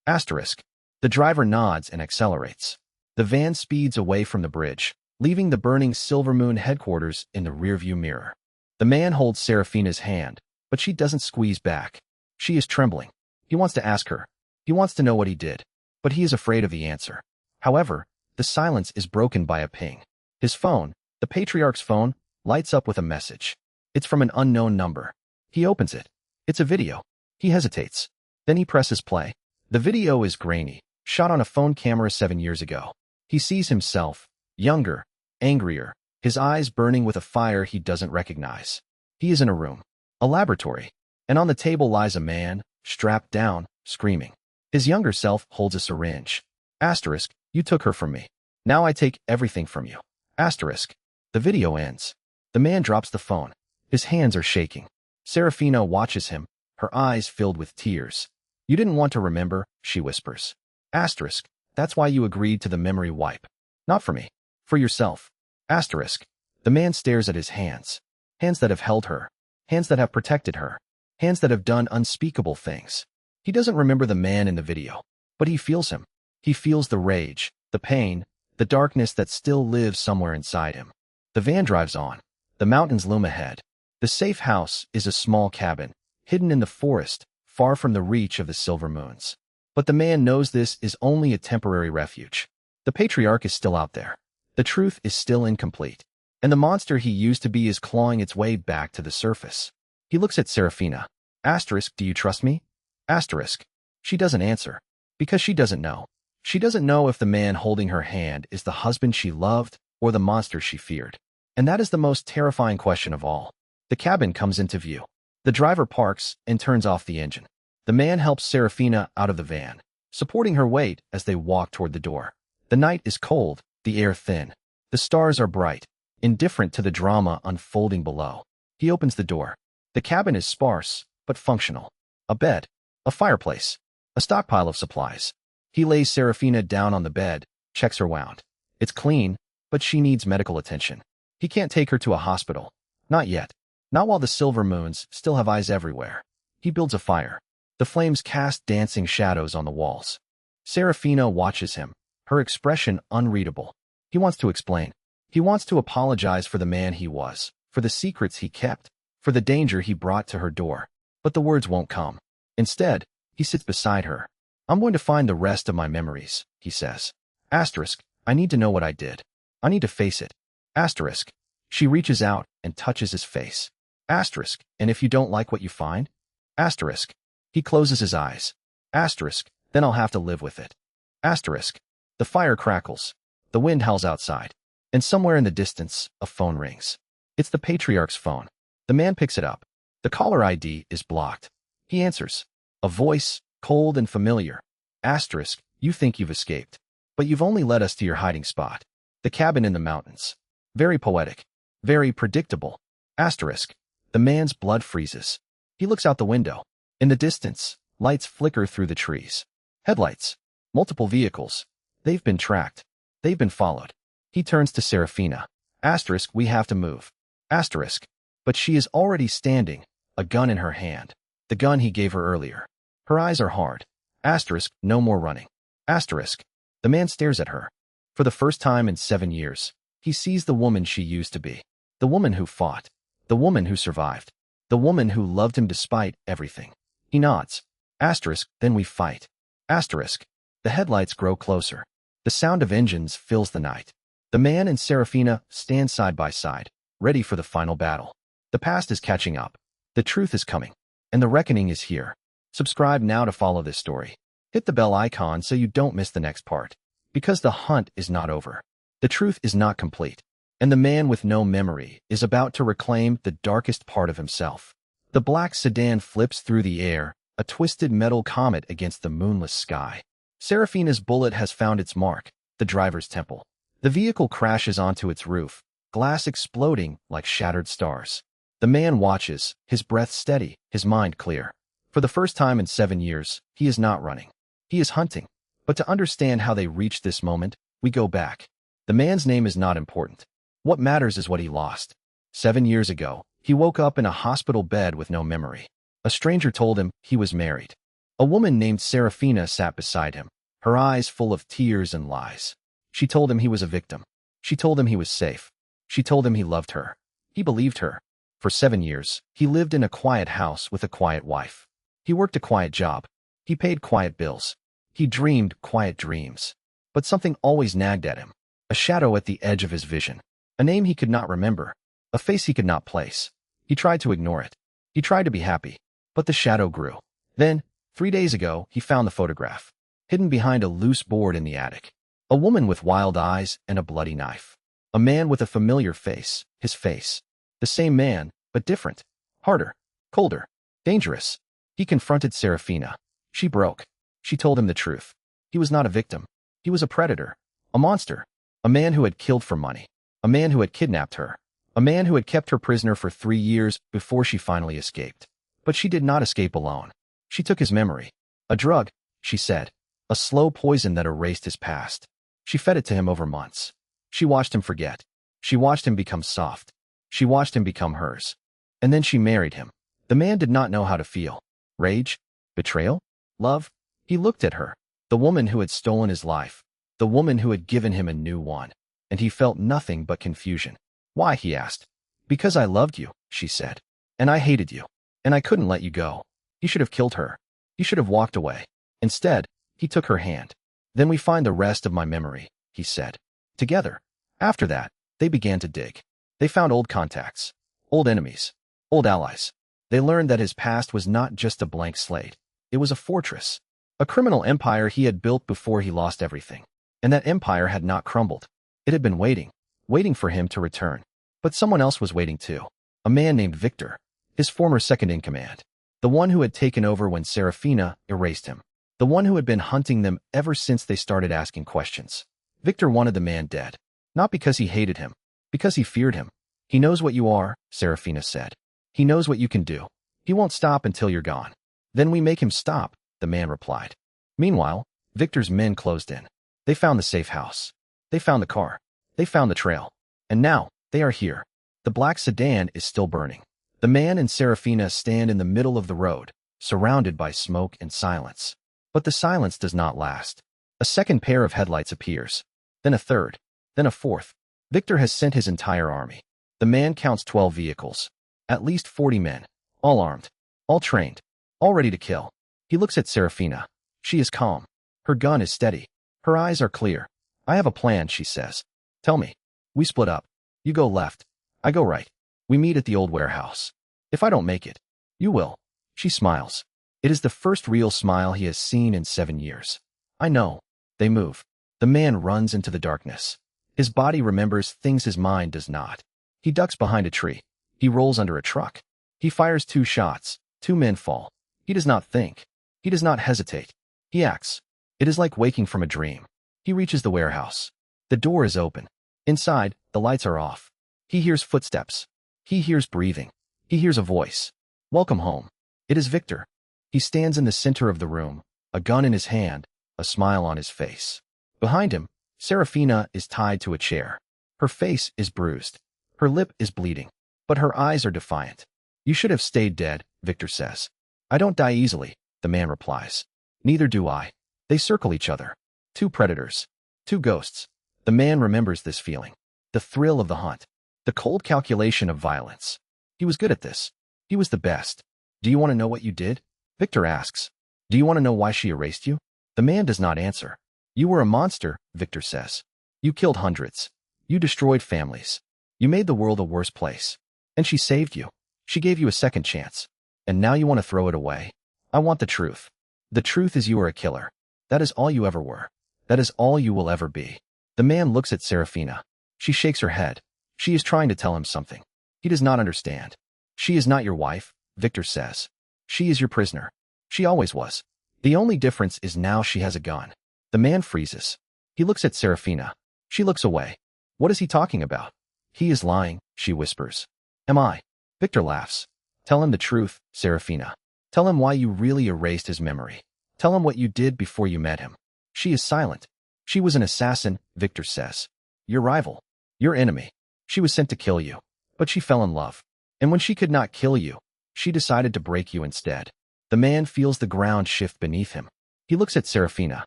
Asterisk. The driver nods and accelerates. The van speeds away from the bridge, leaving the burning Silver Moon headquarters in the rearview mirror. The man holds Serafina's hand, but she doesn't squeeze back. She is trembling. He wants to ask her. He wants to know what he did, but he is afraid of the answer. However, the silence is broken by a ping. His phone, the patriarch's phone, lights up with a message. It's from an unknown number. He opens it. It's a video. He hesitates. Then he presses play. The video is grainy, shot on a phone camera 7 years ago. He sees himself, younger, angrier, his eyes burning with a fire he doesn't recognize. He is in a room, a laboratory, and on the table lies a man, strapped down, screaming. His younger self holds a syringe. Asterisk, you took her from me. Now I take everything from you. Asterisk. The video ends. The man drops the phone. His hands are shaking. Serafina watches him, her eyes filled with tears. You didn't want to remember, she whispers. Asterisk. That's why you agreed to the memory wipe. Not for me. For yourself. Asterisk. The man stares at his hands. Hands that have held her. Hands that have protected her. Hands that have done unspeakable things. He doesn't remember the man in the video, but he feels him. He feels the rage, the pain, the darkness that still lives somewhere inside him. The van drives on. The mountains loom ahead. The safe house is a small cabin, hidden in the forest, far from the reach of the Silver Moons. But the man knows this is only a temporary refuge. The patriarch is still out there. The truth is still incomplete. And the monster he used to be is clawing its way back to the surface. He looks at Serafina. Asterisk, do you trust me? Asterisk. She doesn't answer. Because she doesn't know. She doesn't know if the man holding her hand is the husband she loved or the monster she feared. And that is the most terrifying question of all. The cabin comes into view. The driver parks and turns off the engine. The man helps Serafina out of the van, supporting her weight as they walk toward the door. The night is cold, the air thin. The stars are bright, indifferent to the drama unfolding below. He opens the door. The cabin is sparse, but functional. A bed, a fireplace, a stockpile of supplies. He lays Serafina down on the bed, checks her wound. It's clean, but she needs medical attention. He can't take her to a hospital. Not yet. Not while the Silver Moons still have eyes everywhere. He builds a fire. The flames cast dancing shadows on the walls. Serafina watches him, her expression unreadable. He wants to explain. He wants to apologize for the man he was, for the secrets he kept, for the danger he brought to her door. But the words won't come. Instead, he sits beside her. I'm going to find the rest of my memories, he says. Asterisk, I need to know what I did. I need to face it. Asterisk. She reaches out and touches his face. Asterisk, and if you don't like what you find? Asterisk. He closes his eyes. Asterisk, then I'll have to live with it. Asterisk. The fire crackles. The wind howls outside. And somewhere in the distance, a phone rings. It's the patriarch's phone. The man picks it up. The caller ID is blocked. He answers. A voice, cold and familiar. Asterisk, you think you've escaped. But you've only led us to your hiding spot. The cabin in the mountains. Very poetic. Very predictable. Asterisk. The man's blood freezes. He looks out the window. In the distance, lights flicker through the trees. Headlights. Multiple vehicles. They've been tracked. They've been followed. He turns to Serafina. Asterisk, we have to move. Asterisk. But she is already standing, a gun in her hand. The gun he gave her earlier. Her eyes are hard. Asterisk, no more running. Asterisk. The man stares at her. For the first time in 7 years, he sees the woman she used to be. The woman who fought. The woman who survived. The woman who loved him despite everything. He nods. Asterisk, then we fight. Asterisk. The headlights grow closer. The sound of engines fills the night. The man and Serafina stand side by side, ready for the final battle. The past is catching up. The truth is coming. And the reckoning is here. Subscribe now to follow this story. Hit the bell icon so you don't miss the next part. Because the hunt is not over. The truth is not complete. And the man with no memory is about to reclaim the darkest part of himself. The black sedan flips through the air, a twisted metal comet against the moonless sky. Serafina's bullet has found its mark, the driver's temple. The vehicle crashes onto its roof, glass exploding like shattered stars. The man watches, his breath steady, his mind clear. For the first time in 7 years, he is not running. He is hunting. But to understand how they reached this moment, we go back. The man's name is not important. What matters is what he lost. 7 years ago, he woke up in a hospital bed with no memory. A stranger told him he was married. A woman named Serafina sat beside him, her eyes full of tears and lies. She told him he was a victim. She told him he was safe. She told him he loved her. He believed her. For 7 years, he lived in a quiet house with a quiet wife. He worked a quiet job. He paid quiet bills. He dreamed quiet dreams. But something always nagged at him. A shadow at the edge of his vision. A name he could not remember. A face he could not place. He tried to ignore it. He tried to be happy. But the shadow grew. Then, 3 days ago, he found the photograph. Hidden behind a loose board in the attic. A woman with wild eyes and a bloody knife. A man with a familiar face, his face. The same man, but different. Harder. Colder. Dangerous. He confronted Serafina. She broke. She told him the truth. He was not a victim. He was a predator. A monster. A man who had killed for money. A man who had kidnapped her. A man who had kept her prisoner for 3 years before she finally escaped. But she did not escape alone. She took his memory. A drug, she said. A slow poison that erased his past. She fed it to him over months. She watched him forget. She watched him become soft. She watched him become hers. And then she married him. The man did not know how to feel. Rage? Betrayal? Love? He looked at her. The woman who had stolen his life. The woman who had given him a new one. And he felt nothing but confusion. Why, he asked. Because I loved you, she said. And I hated you. And I couldn't let you go. You should have killed her. You should have walked away. Instead, he took her hand. Then we find the rest of my memory, he said. Together. After that, they began to dig. They found old contacts. Old enemies. Old allies. They learned that his past was not just a blank slate. It was a fortress. A criminal empire he had built before he lost everything. And that empire had not crumbled. It had been waiting. Waiting for him to return. But someone else was waiting too. A man named Victor. His former second-in-command. The one who had taken over when Serafina erased him. The one who had been hunting them ever since they started asking questions. Victor wanted the man dead. Not because he hated him. Because he feared him. He knows what you are, Serafina said. He knows what you can do. He won't stop until you're gone. Then we make him stop, the man replied. Meanwhile, Victor's men closed in. They found the safe house. They found the car. They found the trail. And now, they are here. The black sedan is still burning. The man and Serafina stand in the middle of the road, surrounded by smoke and silence. But the silence does not last. A second pair of headlights appears. Then a third. Then a fourth. Victor has sent his entire army. The man counts 12 vehicles. At least 40 men. All armed. All trained. All ready to kill. He looks at Serafina. She is calm. Her gun is steady. Her eyes are clear. I have a plan, she says. Tell me. We split up. You go left. I go right. We meet at the old warehouse. If I don't make it, you will. She smiles. It is the first real smile he has seen in 7 years. I know. They move. The man runs into the darkness. His body remembers things his mind does not. He ducks behind a tree. He rolls under a truck. He fires 2 shots. 2 men fall. He does not think. He does not hesitate. He acts. It is like waking from a dream. He reaches the warehouse. The door is open. Inside, the lights are off. He hears footsteps. He hears breathing. He hears a voice. Welcome home. It is Victor. He stands in the center of the room, a gun in his hand, a smile on his face. Behind him, Serafina is tied to a chair. Her face is bruised. Her lip is bleeding, but her eyes are defiant. You should have stayed dead, Victor says. I don't die easily, the man replies. Neither do I. They circle each other. 2 predators. 2 ghosts. The man remembers this feeling. The thrill of the hunt. The cold calculation of violence. He was good at this. He was the best. Do you want to know what you did? Victor asks. Do you want to know why she erased you? The man does not answer. You were a monster, Victor says. You killed hundreds. You destroyed families. You made the world a worse place. And she saved you. She gave you a second chance. And now you want to throw it away? I want the truth. The truth is you are a killer. That is all you ever were. That is all you will ever be. The man looks at Serafina. She shakes her head. She is trying to tell him something. He does not understand. She is not your wife, Victor says. She is your prisoner. She always was. The only difference is now she has a gun. The man freezes. He looks at Serafina. She looks away. What is he talking about? He is lying, she whispers. Am I? Victor laughs. Tell him the truth, Serafina. Tell him why you really erased his memory. Tell him what you did before you met him. She is silent. She was an assassin, Victor says. Your rival. Your enemy. She was sent to kill you. But she fell in love. And when she could not kill you, she decided to break you instead. The man feels the ground shift beneath him. He looks at Serafina.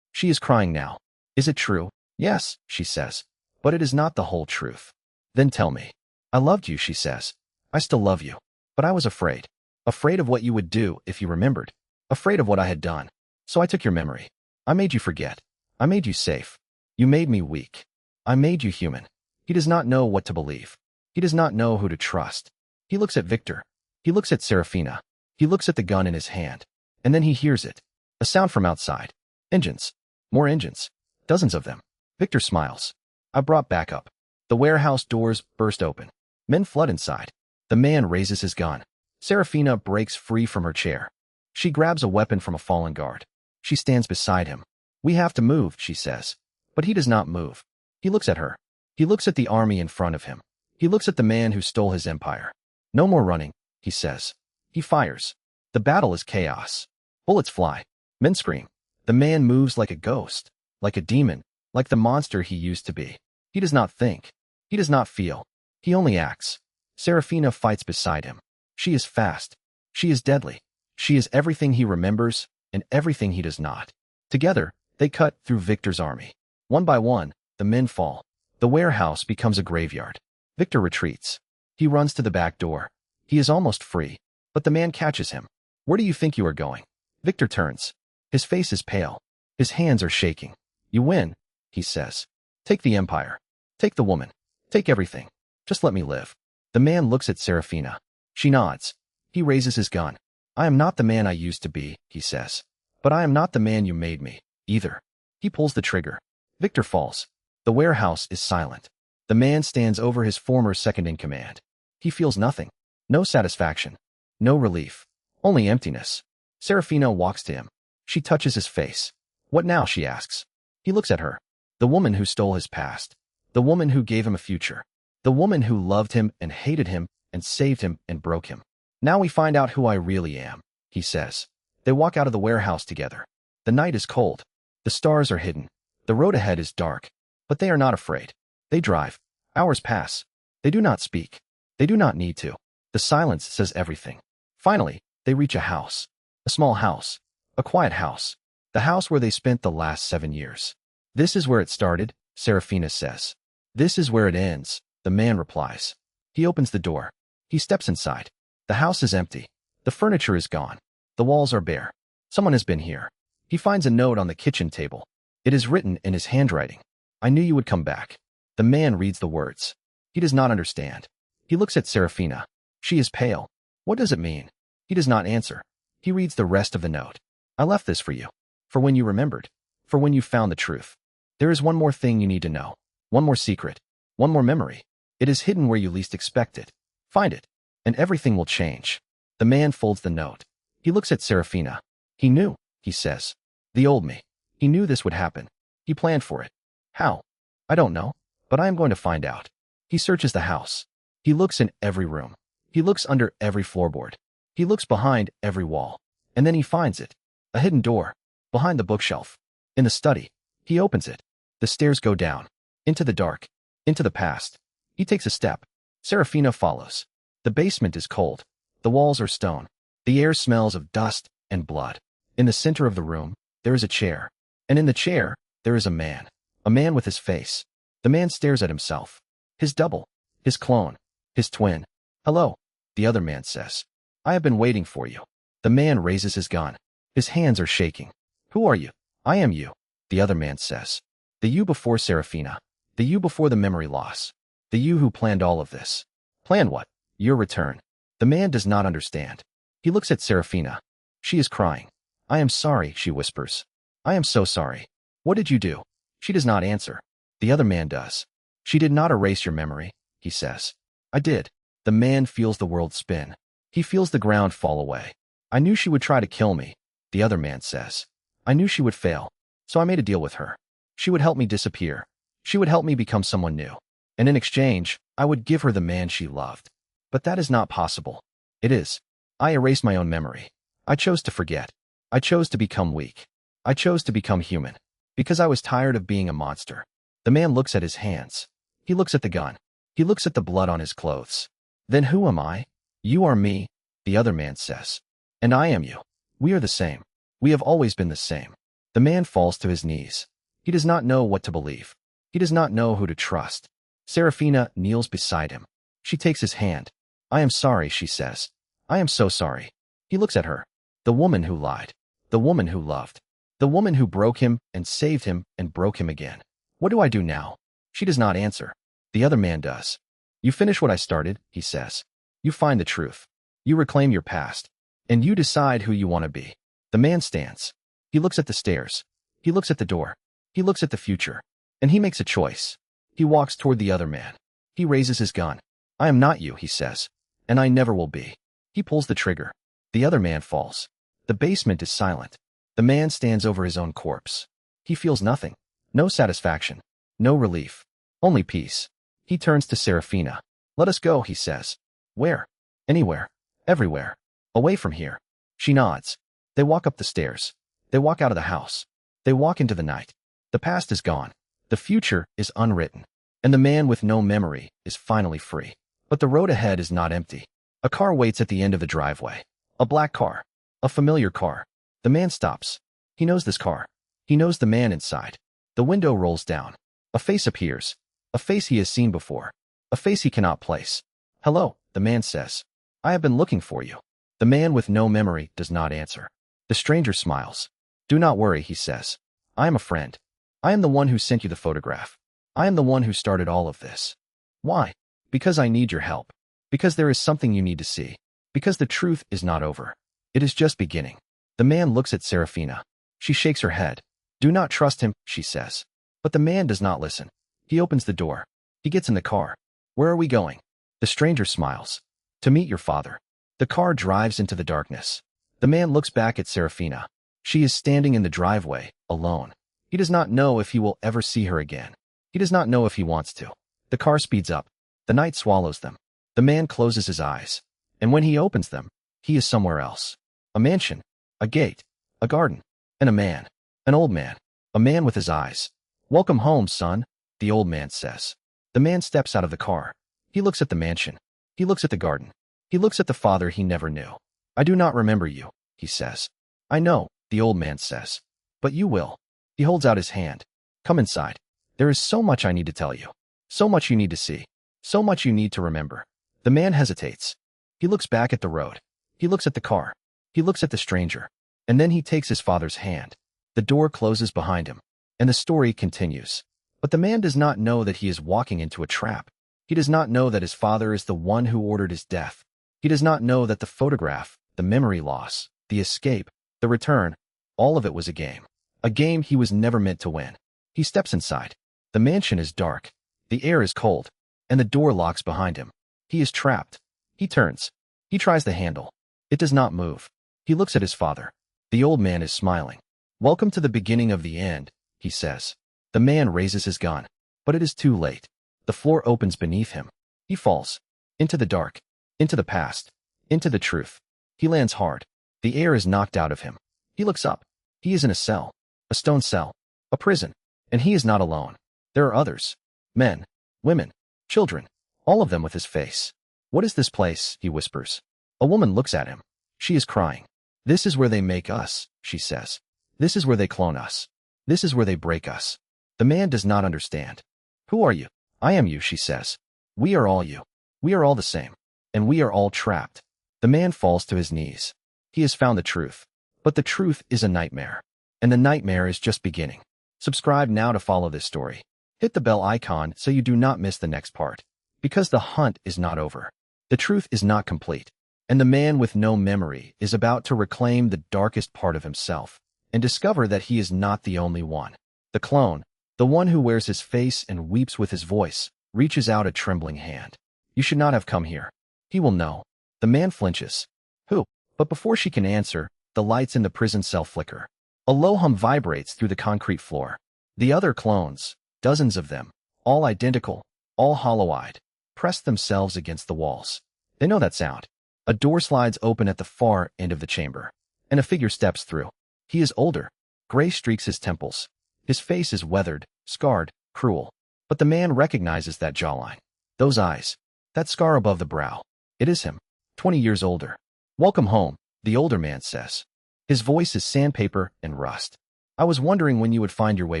She is crying now. Is it true? Yes, she says. But it is not the whole truth. Then tell me. I loved you, she says. I still love you. But I was afraid. Afraid of what you would do if you remembered. Afraid of what I had done. So I took your memory. I made you forget. I made you safe. You made me weak. I made you human. He does not know what to believe. He does not know who to trust. He looks at Victor. He looks at Serafina. He looks at the gun in his hand. And then he hears it. A sound from outside. Engines. More engines. Dozens of them. Victor smiles. I brought backup. The warehouse doors burst open. Men flood inside. The man raises his gun. Serafina breaks free from her chair. She grabs a weapon from a fallen guard. She stands beside him. We have to move, she says. But he does not move. He looks at her. He looks at the army in front of him. He looks at the man who stole his empire. No more running, he says. He fires. The battle is chaos. Bullets fly. Men scream. The man moves like a ghost, like a demon, like the monster he used to be. He does not think. He does not feel. He only acts. Serafina fights beside him. She is fast. She is deadly. She is everything he remembers and everything he does not. Together, they cut through Victor's army. One by one, the men fall. The warehouse becomes a graveyard. Victor retreats. He runs to the back door. He is almost free, but the man catches him. Where do you think you are going? Victor turns. His face is pale. His hands are shaking. You win, he says. Take the empire. Take the woman. Take everything. Just let me live. The man looks at Serafina. She nods. He raises his gun. I am not the man I used to be, he says. But I am not the man you made me, either. He pulls the trigger. Victor falls. The warehouse is silent. The man stands over his former second-in-command. He feels nothing. No satisfaction. No relief. Only emptiness. Serafina walks to him. She touches his face. What now, she asks. He looks at her. The woman who stole his past. The woman who gave him a future. The woman who loved him and hated him and saved him and broke him. Now we find out who I really am, he says. They walk out of the warehouse together. The night is cold. The stars are hidden. The road ahead is dark. But they are not afraid. They drive. Hours pass. They do not speak. They do not need to. The silence says everything. Finally, they reach a house. A small house. A quiet house. The house where they spent the last 7 years. This is where it started, Serafina says. This is where it ends, the man replies. He opens the door. He steps inside. The house is empty. The furniture is gone. The walls are bare. Someone has been here. He finds a note on the kitchen table. It is written in his handwriting. I knew you would come back. The man reads the words. He does not understand. He looks at Serafina. She is pale. What does it mean? He does not answer. He reads the rest of the note. I left this for you. For when you remembered. For when you found the truth. There is one more thing you need to know. One more secret. One more memory. It is hidden where you least expect it. Find it, and everything will change. The man folds the note. He looks at Serafina. He knew, he says. The old me. He knew this would happen. He planned for it. How? I don't know, but I am going to find out. He searches the house. He looks in every room. He looks under every floorboard. He looks behind every wall. And then he finds it. A hidden door. Behind the bookshelf. In the study. He opens it. The stairs go down. Into the dark. Into the past. He takes a step. Serafina follows. The basement is cold. The walls are stone. The air smells of dust and blood. In the center of the room, there is a chair. And in the chair, there is a man. A man with his face. The man stares at himself. His double. His clone. His twin. Hello, the other man says. I have been waiting for you. The man raises his gun. His hands are shaking. Who are you? I am you, the other man says. The you before Serafina. The you before the memory loss. The you who planned all of this. Plan what? Your return. The man does not understand. He looks at Serafina. She is crying. I am sorry, she whispers. I am so sorry. What did you do? She does not answer. The other man does. She did not erase your memory, he says. I did. The man feels the world spin. He feels the ground fall away. I knew she would try to kill me, the other man says. I knew she would fail, so I made a deal with her. She would help me disappear. She would help me become someone new. And in exchange, I would give her the man she loved. But that is not possible. It is. I erased my own memory. I chose to forget. I chose to become weak. I chose to become human. Because I was tired of being a monster. The man looks at his hands. He looks at the gun. He looks at the blood on his clothes. Then who am I? You are me, the other man says. And I am you. We are the same. We have always been the same. The man falls to his knees. He does not know what to believe. He does not know who to trust. Serafina kneels beside him. She takes his hand. I am sorry, she says. I am so sorry. He looks at her. The woman who lied. The woman who loved. The woman who broke him and saved him and broke him again. What do I do now? She does not answer. The other man does. You finish what I started, he says. You find the truth. You reclaim your past. And you decide who you want to be. The man stands. He looks at the stairs. He looks at the door. He looks at the future. And he makes a choice. He walks toward the other man. He raises his gun. I am not you, he says. And I never will be. He pulls the trigger. The other man falls. The basement is silent. The man stands over his own corpse. He feels nothing. No satisfaction. No relief. Only peace. He turns to Serafina. Let us go, he says. Where? Anywhere. Everywhere. Away from here. She nods. They walk up the stairs. They walk out of the house. They walk into the night. The past is gone. The future is unwritten. And the man with no memory is finally free. But the road ahead is not empty. A car waits at the end of the driveway. A black car. A familiar car. The man stops. He knows this car. He knows the man inside. The window rolls down. A face appears. A face he has seen before. A face he cannot place. Hello, the man says. I have been looking for you. The man with no memory does not answer. The stranger smiles. Do not worry, he says. I am a friend. I am the one who sent you the photograph. I am the one who started all of this. Why? Because I need your help. Because there is something you need to see. Because the truth is not over. It is just beginning. The man looks at Serafina. She shakes her head. Do not trust him, she says. But the man does not listen. He opens the door. He gets in the car. Where are we going? The stranger smiles. To meet your father. The car drives into the darkness. The man looks back at Serafina. She is standing in the driveway, alone. He does not know if he will ever see her again. He does not know if he wants to. The car speeds up. The night swallows them. The man closes his eyes. And when he opens them, he is somewhere else. A mansion. A gate. A garden. And a man. An old man. A man with his eyes. Welcome home, son, the old man says. The man steps out of the car. He looks at the mansion. He looks at the garden. He looks at the father he never knew. I do not remember you, he says. I know, the old man says. But you will. He holds out his hand. Come inside. There is so much I need to tell you. So much you need to see. So much you need to remember. The man hesitates. He looks back at the road. He looks at the car. He looks at the stranger. And then he takes his father's hand. The door closes behind him. And the story continues. But the man does not know that he is walking into a trap. He does not know that his father is the one who ordered his death. He does not know that the photograph, the memory loss, the escape, the return, all of it was a game. A game he was never meant to win. He steps inside. The mansion is dark. The air is cold, and the door locks behind him. He is trapped. He turns. He tries the handle. It does not move. He looks at his father. The old man is smiling. "Welcome to the beginning of the end," he says. The man raises his gun, but it is too late. The floor opens beneath him. He falls. Into the dark. Into the past. Into the truth. He lands hard. The air is knocked out of him. He looks up. He is in a cell. A stone cell. A prison. And he is not alone. There are others. Men. Women. Children. All of them with his face. "What is this place?" he whispers. A woman looks at him. She is crying. "This is where they make us," she says. "This is where they clone us. This is where they break us." The man does not understand. "Who are you?" "I am you," she says. "We are all you. We are all the same. And we are all trapped." The man falls to his knees. He has found the truth. But the truth is a nightmare. And the nightmare is just beginning. Subscribe now to follow this story. Hit the bell icon so you do not miss the next part. Because the hunt is not over. The truth is not complete. And the man with no memory is about to reclaim the darkest part of himself and discover that he is not the only one. The clone, the one who wears his face and weeps with his voice, reaches out a trembling hand. "You should not have come here. He will know." The man flinches. "Who?" But before she can answer, the lights in the prison cell flicker. A low hum vibrates through the concrete floor. The other clones, dozens of them, all identical, all hollow-eyed, press themselves against the walls. They know that sound. A door slides open at the far end of the chamber, and a figure steps through. He is older. Gray streaks his temples. His face is weathered, scarred, cruel. But the man recognizes that jawline, those eyes, that scar above the brow. It is him, 20 years older. "Welcome home," the older man says. His voice is sandpaper and rust. "I was wondering when you would find your way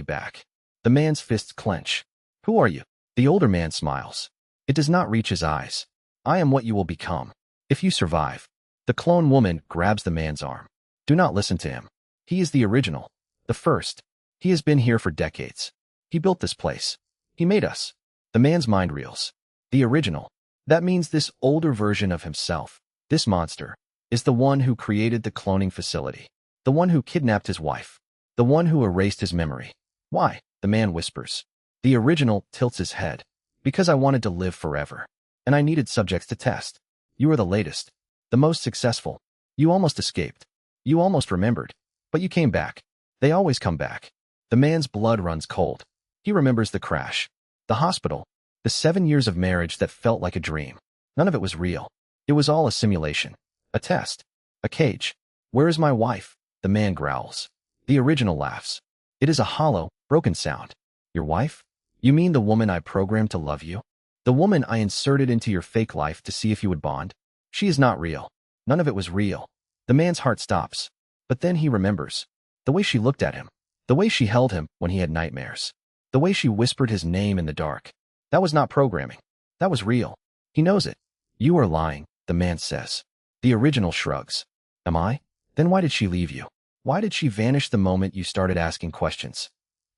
back." The man's fists clench. "Who are you?" The older man smiles. It does not reach his eyes. "I am what you will become. If you survive." The clone woman grabs the man's arm. Do not listen to him. He is the original. The first. He has been here for decades. He built this place. He made us. The man's mind reels. The original. That means this older version of himself, this monster, is the one who created the cloning facility. The one who kidnapped his wife. The one who erased his memory. "Why?" the man whispers. The original tilts his head. "Because I wanted to live forever. And I needed subjects to test. You are the latest. The most successful. You almost escaped. You almost remembered. But you came back. They always come back." The man's blood runs cold. He remembers the crash. The hospital. The 7 years of marriage that felt like a dream. None of it was real. It was all a simulation. A test. A cage. "Where is my wife?" the man growls. The original laughs. It is a hollow, broken sound. "Your wife? You mean the woman I programmed to love you? The woman I inserted into your fake life to see if you would bond? She is not real. None of it was real." The man's heart stops. But then he remembers. The way she looked at him. The way she held him when he had nightmares. The way she whispered his name in the dark. That was not programming. That was real. He knows it. "You are lying," the man says. The original shrugs. "Am I? Then why did she leave you? Why did she vanish the moment you started asking questions?"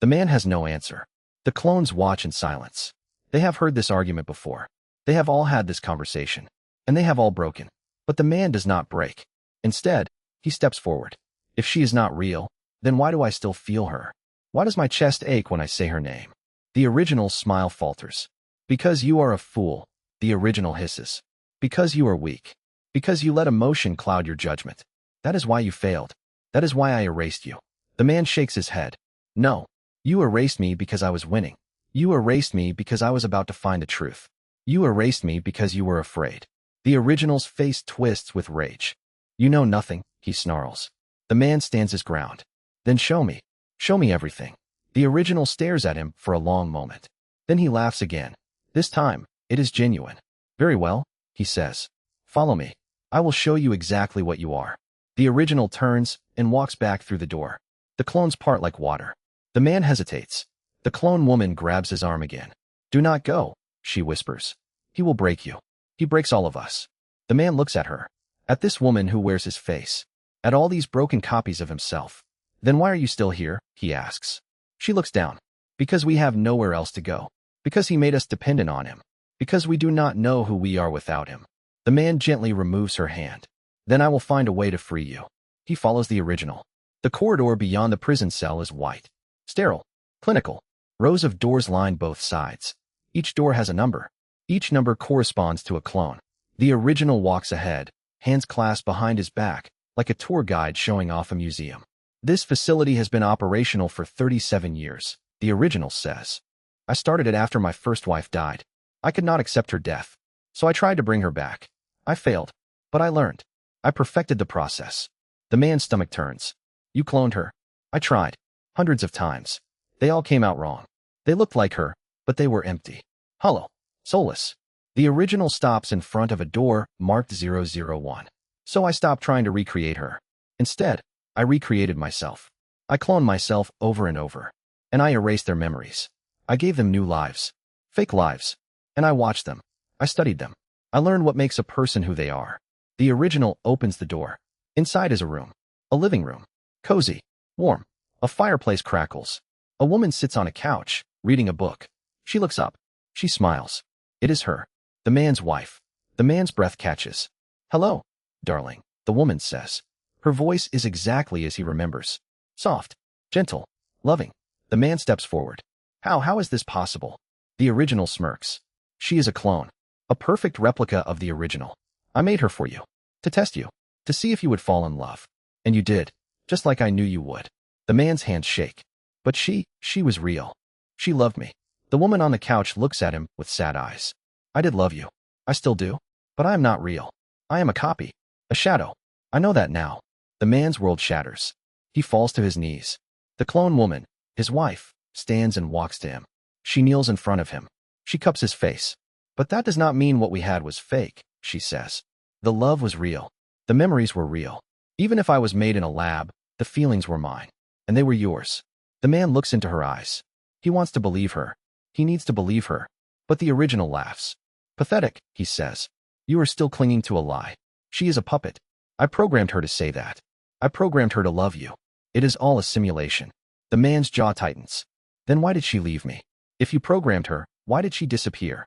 The man has no answer. The clones watch in silence. They have heard this argument before. They have all had this conversation. And they have all broken. But the man does not break. Instead, he steps forward. "If she is not real, then why do I still feel her? Why does my chest ache when I say her name?" The original's smile falters. "Because you are a fool," the original hisses. "Because you are weak. Because you let emotion cloud your judgment. That is why you failed. That is why I erased you." The man shakes his head. "No. You erased me because I was winning. You erased me because I was about to find the truth. You erased me because you were afraid." The original's face twists with rage. "You know nothing," he snarls. The man stands his ground. "Then show me. Show me everything." The original stares at him for a long moment. Then he laughs again. This time, it is genuine. "Very well," he says. "Follow me. I will show you exactly what you are." The original turns and walks back through the door. The clones part like water. The man hesitates. The clone woman grabs his arm again. "Do not go," she whispers. "He will break you. He breaks all of us." The man looks at her. At this woman who wears his face. At all these broken copies of himself. "Then why are you still here?" he asks. She looks down. "Because we have nowhere else to go. Because he made us dependent on him. Because we do not know who we are without him." The man gently removes her hand. "Then I will find a way to free you." He follows the original. The corridor beyond the prison cell is white. Sterile. Clinical. Rows of doors line both sides. Each door has a number. Each number corresponds to a clone. The original walks ahead, hands clasped behind his back, like a tour guide showing off a museum. This facility has been operational for 37 years, the original says. I started it after my first wife died. I could not accept her death, so I tried to bring her back. I failed, but I learned. I perfected the process. The man's stomach turns. You cloned her. I tried. Hundreds of times. They all came out wrong. They looked like her, but they were empty. Hollow. Soulless. The original stops in front of a door marked 001. So I stopped trying to recreate her. Instead, I recreated myself. I cloned myself over and over. And I erased their memories. I gave them new lives. Fake lives. And I watched them. I studied them. I learned what makes a person who they are. The original opens the door. Inside is a room. A living room. Cozy. Warm. A fireplace crackles. A woman sits on a couch, reading a book. She looks up. She smiles. It is her. The man's wife. The man's breath catches. Hello, darling, the woman says. Her voice is exactly as he remembers. Soft. Gentle. Loving. The man steps forward. How is this possible? The original smirks. She is a clone. A perfect replica of the original. I made her for you. To test you. To see if you would fall in love. And you did. Just like I knew you would. The man's hands shake. But she was real. She loved me. The woman on the couch looks at him with sad eyes. I did love you. I still do. But I am not real. I am a copy. A shadow. I know that now. The man's world shatters. He falls to his knees. The clone woman, his wife, stands and walks to him. She kneels in front of him. She cups his face. But that does not mean what we had was fake, she says. The love was real. The memories were real. Even if I was made in a lab, the feelings were mine. And they were yours. The man looks into her eyes. He wants to believe her. He needs to believe her. But the original laughs. Pathetic, he says. You are still clinging to a lie. She is a puppet. I programmed her to say that. I programmed her to love you. It is all a simulation. The man's jaw tightens. Then why did she leave me? If you programmed her, why did she disappear?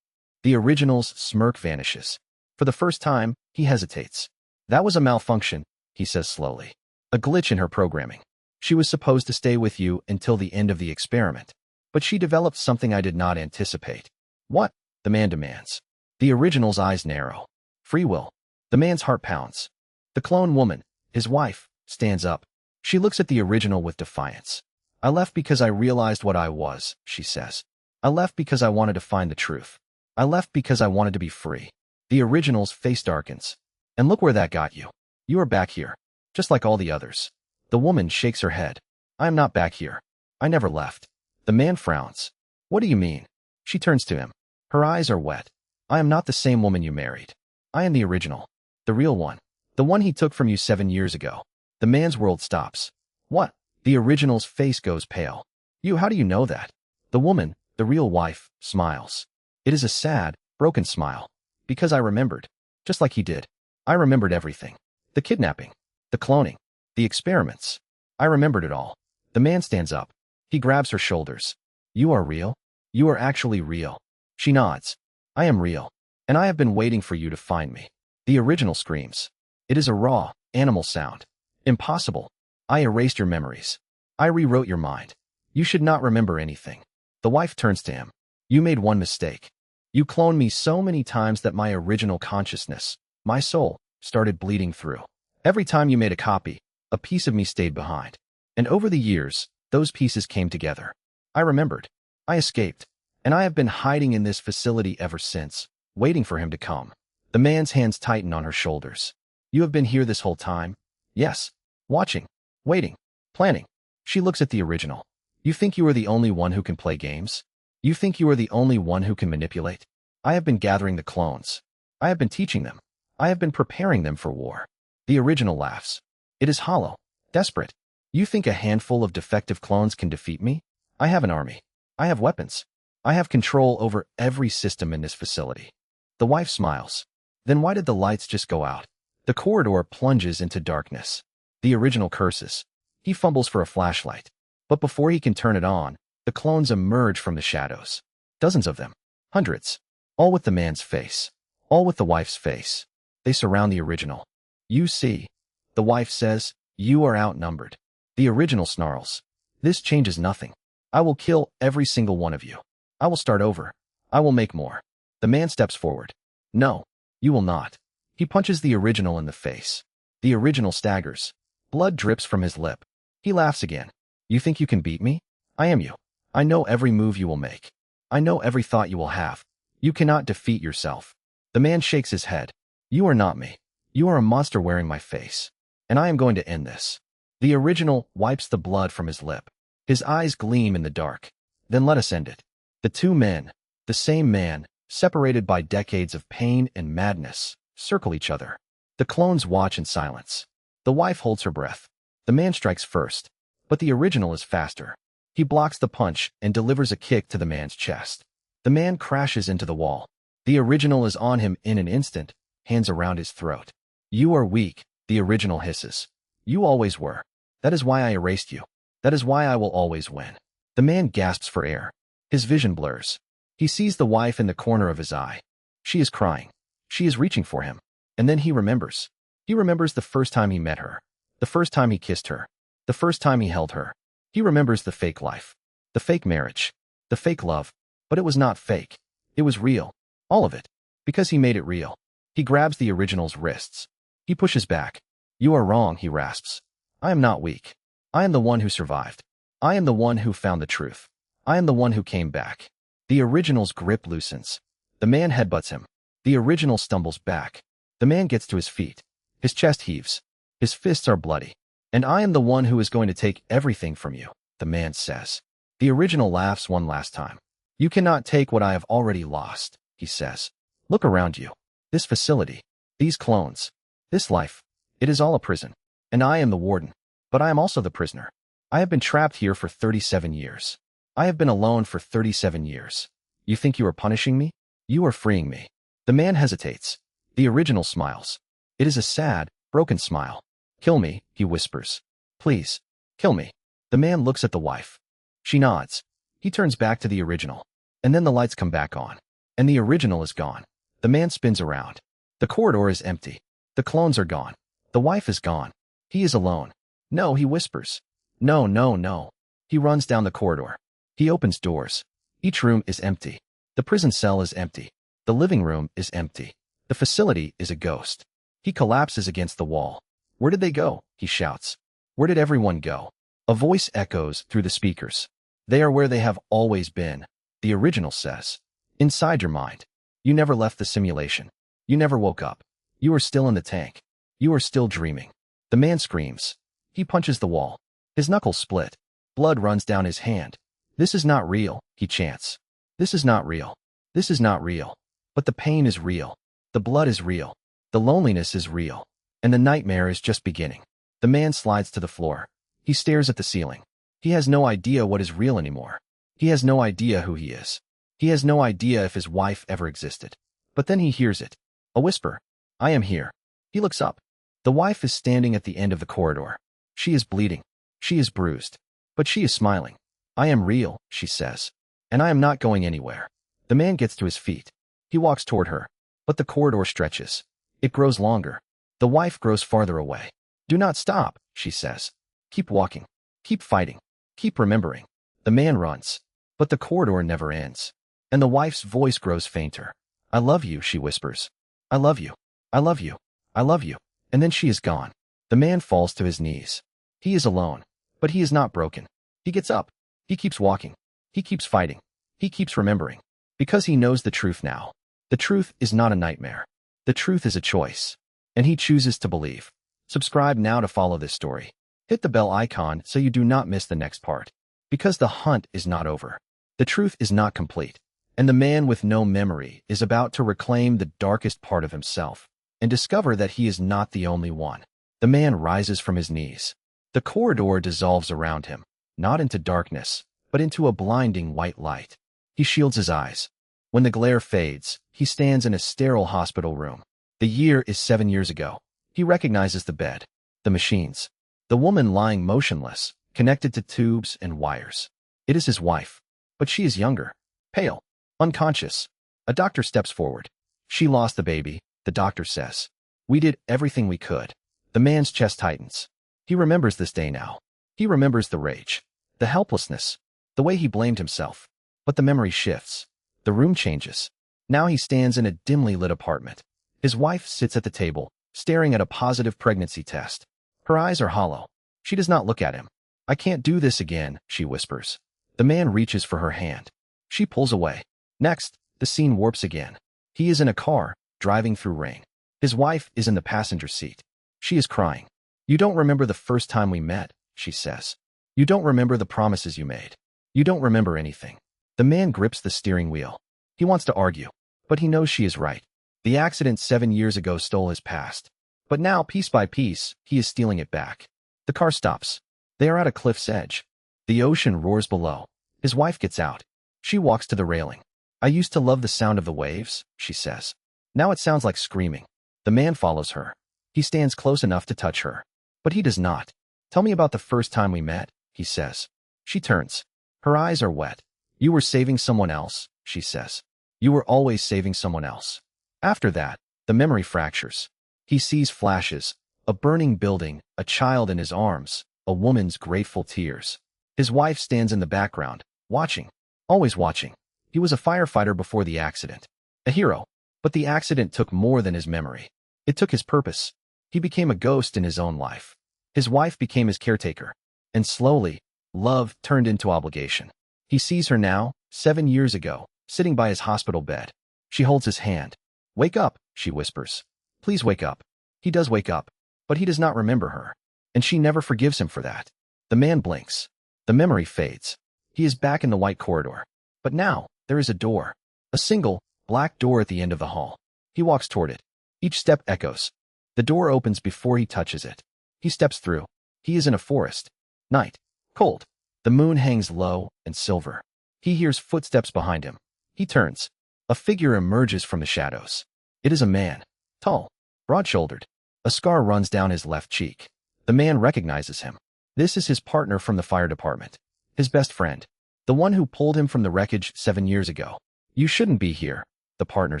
The original's smirk vanishes. For the first time, he hesitates. That was a malfunction, he says slowly. A glitch in her programming. She was supposed to stay with you until the end of the experiment. But she developed something I did not anticipate. What? The man demands. The original's eyes narrow. Free will. The man's heart pounds. The clone woman, his wife, stands up. She looks at the original with defiance. I left because I realized what I was, she says. I left because I wanted to find the truth. I left because I wanted to be free. The original's face darkens. And look where that got you. You are back here. Just like all the others. The woman shakes her head. I am not back here. I never left. The man frowns. What do you mean? She turns to him. Her eyes are wet. I am not the same woman you married. I am the original. The real one. The one he took from you 7 years ago. The man's world stops. What? The original's face goes pale. How do you know that? The woman, the real wife, smiles. It is a sad, broken smile. Because I remembered. Just like he did. I remembered everything. The kidnapping. The cloning. The experiments. I remembered it all. The man stands up. He grabs her shoulders. You are real? You are actually real. She nods. I am real. And I have been waiting for you to find me. The original screams. It is a raw, animal sound. Impossible. I erased your memories. I rewrote your mind. You should not remember anything. The wife turns to him. You made one mistake. You cloned me so many times that my original consciousness, my soul, started bleeding through. Every time you made a copy, a piece of me stayed behind. And over the years, those pieces came together. I remembered. I escaped. And I have been hiding in this facility ever since, waiting for him to come. The man's hands tighten on her shoulders. You have been here this whole time? Yes. Watching. Waiting. Planning. She looks at the original. You think you are the only one who can play games? You think you are the only one who can manipulate? I have been gathering the clones. I have been teaching them. I have been preparing them for war. The original laughs. It is hollow. Desperate. You think a handful of defective clones can defeat me? I have an army. I have weapons. I have control over every system in this facility. The wife smiles. Then why did the lights just go out? The corridor plunges into darkness. The original curses. He fumbles for a flashlight. But before he can turn it on, the clones emerge from the shadows. Dozens of them. Hundreds. All with the man's face. All with the wife's face. They surround the original. You see. The wife says, you are outnumbered. The original snarls. This changes nothing. I will kill every single one of you. I will start over. I will make more. The man steps forward. No, you will not. He punches the original in the face. The original staggers. Blood drips from his lip. He laughs again. You think you can beat me? I am you. I know every move you will make. I know every thought you will have. You cannot defeat yourself. The man shakes his head. You are not me. You are a monster wearing my face. And I am going to end this. The original wipes the blood from his lip. His eyes gleam in the dark. Then let us end it. The two men, the same man, separated by decades of pain and madness, circle each other. The clones watch in silence. The wife holds her breath. The man strikes first, but the original is faster. He blocks the punch and delivers a kick to the man's chest. The man crashes into the wall. The original is on him in an instant, hands around his throat. You are weak, the original hisses. You always were. That is why I erased you. That is why I will always win. The man gasps for air. His vision blurs. He sees the wife in the corner of his eye. She is crying. She is reaching for him. And then he remembers. He remembers the first time he met her. The first time he kissed her. The first time he held her. He remembers the fake life. The fake marriage. The fake love. But it was not fake. It was real. All of it. Because he made it real. He grabs the original's wrists. He pushes back. You are wrong, he rasps. I am not weak. I am the one who survived. I am the one who found the truth. I am the one who came back. The original's grip loosens. The man headbutts him. The original stumbles back. The man gets to his feet. His chest heaves. His fists are bloody. And I am the one who is going to take everything from you, the man says. The original laughs one last time. You cannot take what I have already lost, he says. Look around you. This facility. These clones. This life. It is all a prison. And I am the warden. But I am also the prisoner. I have been trapped here for 37 years. I have been alone for 37 years. You think you are punishing me? You are freeing me. The man hesitates. The original smiles. It is a sad, broken smile. Kill me, he whispers. Please, kill me. The man looks at the wife. She nods. He turns back to the original. And then the lights come back on. And the original is gone. The man spins around. The corridor is empty. The clones are gone. The wife is gone. He is alone. No, he whispers. No, no, no. He runs down the corridor. He opens doors. Each room is empty. The prison cell is empty. The living room is empty. The facility is a ghost. He collapses against the wall. Where did they go? He shouts. Where did everyone go? A voice echoes through the speakers. They are where they have always been, the original says. Inside your mind. You never left the simulation. You never woke up. You are still in the tank. You are still dreaming. The man screams. He punches the wall. His knuckles split. Blood runs down his hand. This is not real, he chants. This is not real. This is not real. But the pain is real. The blood is real. The loneliness is real. And the nightmare is just beginning. The man slides to the floor. He stares at the ceiling. He has no idea what is real anymore. He has no idea who he is. He has no idea if his wife ever existed. But then he hears it. A whisper. I am here. He looks up. The wife is standing at the end of the corridor. She is bleeding. She is bruised. But she is smiling. I am real, she says. And I am not going anywhere. The man gets to his feet. He walks toward her. But the corridor stretches. It grows longer. The wife grows farther away. Do not stop, she says. Keep walking. Keep fighting. Keep remembering. The man runs. But the corridor never ends. And the wife's voice grows fainter. I love you, she whispers. I love you. I love you. I love you. And then she is gone. The man falls to his knees. He is alone. But he is not broken. He gets up. He keeps walking. He keeps fighting. He keeps remembering. Because he knows the truth now. The truth is not a nightmare. The truth is a choice. And he chooses to believe. Subscribe now to follow this story. Hit the bell icon so you do not miss the next part. Because the hunt is not over. The truth is not complete. And the man with no memory is about to reclaim the darkest part of himself and discover that he is not the only one. The man rises from his knees. The corridor dissolves around him, not into darkness, but into a blinding white light. He shields his eyes. When the glare fades, he stands in a sterile hospital room. The year is 7 years ago. He recognizes the bed, the machines, the woman lying motionless, connected to tubes and wires. It is his wife, but she is younger, pale, unconscious. A doctor steps forward. She lost the baby, the doctor says. We did everything we could. The man's chest tightens. He remembers this day now. He remembers the rage, the helplessness, the way he blamed himself. But the memory shifts. The room changes. Now he stands in a dimly lit apartment. His wife sits at the table, staring at a positive pregnancy test. Her eyes are hollow. She does not look at him. "I can't do this again," she whispers. The man reaches for her hand. She pulls away. Next, the scene warps again. He is in a car, driving through rain. His wife is in the passenger seat. She is crying. "You don't remember the first time we met," she says. "You don't remember the promises you made. You don't remember anything." The man grips the steering wheel. He wants to argue, but he knows she is right. The accident 7 years ago stole his past. But now, piece by piece, he is stealing it back. The car stops. They are at a cliff's edge. The ocean roars below. His wife gets out. She walks to the railing. "I used to love the sound of the waves," she says. "Now it sounds like screaming." The man follows her. He stands close enough to touch her. But he does not. "Tell me about the first time we met," he says. She turns. Her eyes are wet. "You were saving someone else," she says. "You were always saving someone else." After that, the memory fractures. He sees flashes, a burning building, a child in his arms, a woman's grateful tears. His wife stands in the background, watching, always watching. He was a firefighter before the accident, a hero, but the accident took more than his memory. It took his purpose. He became a ghost in his own life. His wife became his caretaker, and slowly, love turned into obligation. He sees her now, 7 years ago, sitting by his hospital bed. She holds his hand. "Wake up," she whispers. "Please wake up." He does wake up, but he does not remember her, and she never forgives him for that. The man blinks. The memory fades. He is back in the white corridor. But now, there is a door. A single, black door at the end of the hall. He walks toward it. Each step echoes. The door opens before he touches it. He steps through. He is in a forest. Night. Cold. The moon hangs low and silver. He hears footsteps behind him. He turns. A figure emerges from the shadows. It is a man. Tall. Broad-shouldered. A scar runs down his left cheek. The man recognizes him. This is his partner from the fire department. His best friend. The one who pulled him from the wreckage 7 years ago. "You shouldn't be here," the partner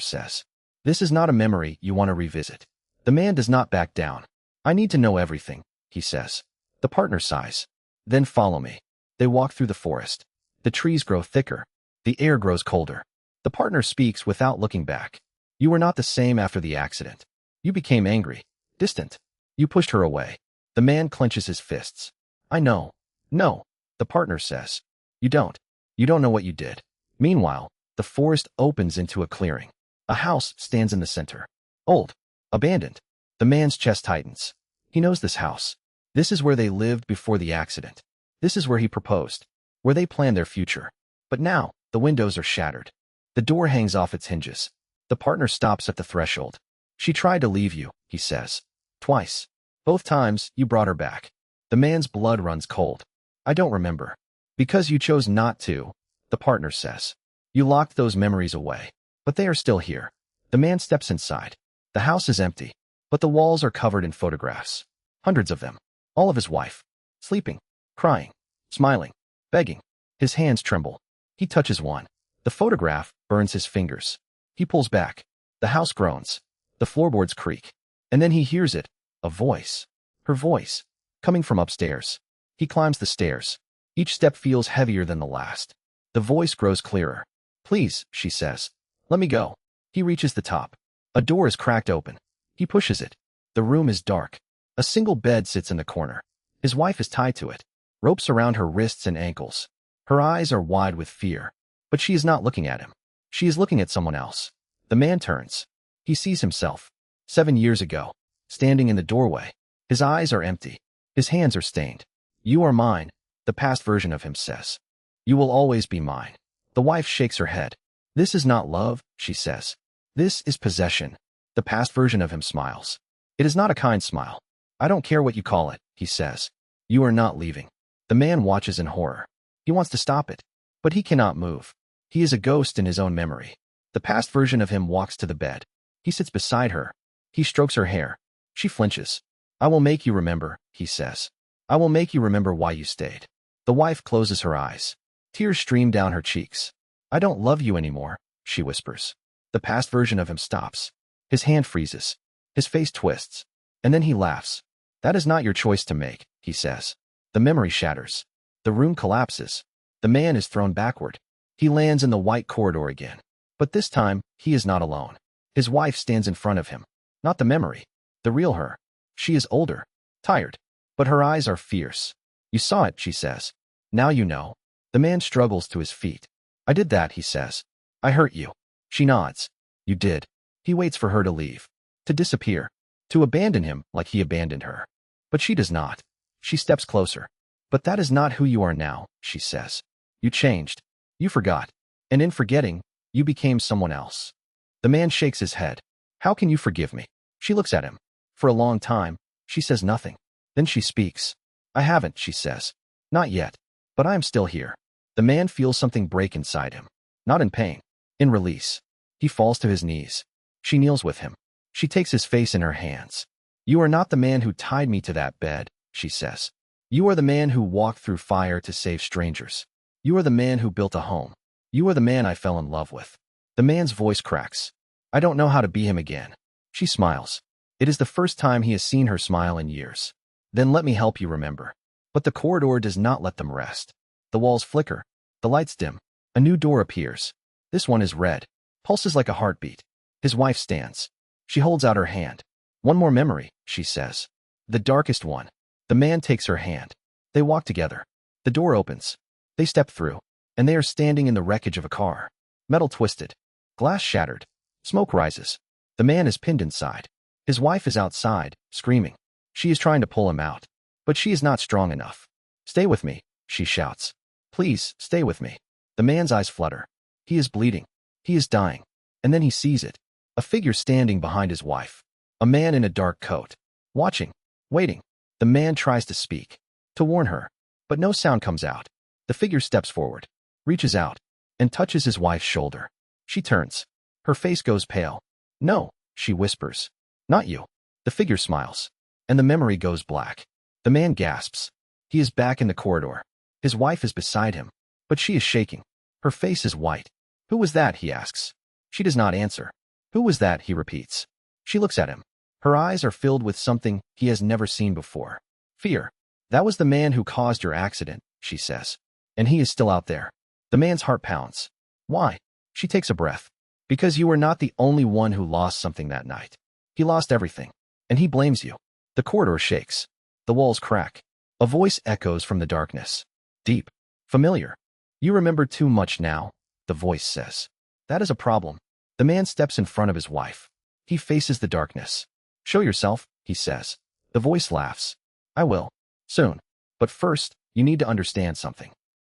says. "This is not a memory you want to revisit." The man does not back down. "I need to know everything," he says. The partner sighs. "Then follow me." They walk through the forest. The trees grow thicker. The air grows colder. The partner speaks without looking back. "You were not the same after the accident. You became angry, distant. You pushed her away." The man clenches his fists. "I know." "No," the partner says. You don't know what you did." Meanwhile, the forest opens into a clearing. A house stands in the center. Old. Abandoned. The man's chest tightens. He knows this house. This is where they lived before the accident. This is where he proposed. Where they planned their future. But now, the windows are shattered. The door hangs off its hinges. The partner stops at the threshold. "She tried to leave you," he says. "Twice. Both times, you brought her back." The man's blood runs cold. "I don't remember." "Because you chose not to," the partner says. "You locked those memories away. But they are still here." The man steps inside. The house is empty, but the walls are covered in photographs. Hundreds of them. All of his wife. Sleeping. Crying. Smiling. Begging. His hands tremble. He touches one. The photograph burns his fingers. He pulls back. The house groans. The floorboards creak. And then he hears it. A voice. Her voice. Coming from upstairs. He climbs the stairs. Each step feels heavier than the last. The voice grows clearer. "Please," she says. "Let me go." He reaches the top. A door is cracked open. He pushes it. The room is dark. A single bed sits in the corner. His wife is tied to it. Ropes around her wrists and ankles. Her eyes are wide with fear. But she is not looking at him. She is looking at someone else. The man turns. He sees himself. 7 years ago. Standing in the doorway. His eyes are empty. His hands are stained. "You are mine," the past version of him says. "You will always be mine." The wife shakes her head. "This is not love," she says. "This is possession." The past version of him smiles. It is not a kind smile. "I don't care what you call it," he says. "You are not leaving." The man watches in horror. He wants to stop it, but he cannot move. He is a ghost in his own memory. The past version of him walks to the bed. He sits beside her. He strokes her hair. She flinches. "I will make you remember," he says. "I will make you remember why you stayed." The wife closes her eyes. Tears stream down her cheeks. "I don't love you anymore," she whispers. The past version of him stops. His hand freezes. His face twists. And then he laughs. "That is not your choice to make," he says. The memory shatters. The room collapses. The man is thrown backward. He lands in the white corridor again. But this time, he is not alone. His wife stands in front of him. Not the memory. The real her. She is older. Tired. But her eyes are fierce. You saw it, she says. Now you know. The man struggles to his feet. I did that, he says. I hurt you. She nods. You did. He waits for her to leave. To disappear. To abandon him like he abandoned her. But she does not. She steps closer. But that is not who you are now, she says. You changed. You forgot. And in forgetting, you became someone else. The man shakes his head. How can you forgive me? She looks at him. For a long time, she says nothing. Then she speaks. I haven't, she says. Not yet. But I am still here. The man feels something break inside him. Not in pain. In release. He falls to his knees. She kneels with him. She takes his face in her hands. You are not the man who tied me to that bed, she says. You are the man who walked through fire to save strangers. You are the man who built a home. You are the man I fell in love with. The man's voice cracks. I don't know how to be him again. She smiles. It is the first time he has seen her smile in years. Then let me help you remember. But the corridor does not let them rest. The walls flicker. The lights dim. A new door appears. This one is red. Pulses like a heartbeat. His wife stands. She holds out her hand. One more memory, she says. The darkest one. The man takes her hand. They walk together. The door opens. They step through. And they are standing in the wreckage of a car. Metal twisted. Glass shattered. Smoke rises. The man is pinned inside. His wife is outside, screaming. She is trying to pull him out. But she is not strong enough. Stay with me, she shouts. Please, stay with me. The man's eyes flutter. He is bleeding. He is dying. And then he sees it. A figure standing behind his wife. A man in a dark coat. Watching. Waiting. The man tries to speak. To warn her. But no sound comes out. The figure steps forward. Reaches out. And touches his wife's shoulder. She turns. Her face goes pale. No, she whispers. Not you. The figure smiles. And the memory goes black. The man gasps. He is back in the corridor. His wife is beside him. But she is shaking. Her face is white. Who was that, he asks. She does not answer. Who was that, he repeats. She looks at him. Her eyes are filled with something he has never seen before. Fear. That was the man who caused your accident, she says. And he is still out there. The man's heart pounds. Why? She takes a breath. Because you were not the only one who lost something that night. He lost everything. And he blames you. The corridor shakes. The walls crack. A voice echoes from the darkness. Deep. Familiar. You remember too much now, the voice says. That is a problem. The man steps in front of his wife. He faces the darkness. Show yourself, he says. The voice laughs. I will. Soon. But first, you need to understand something.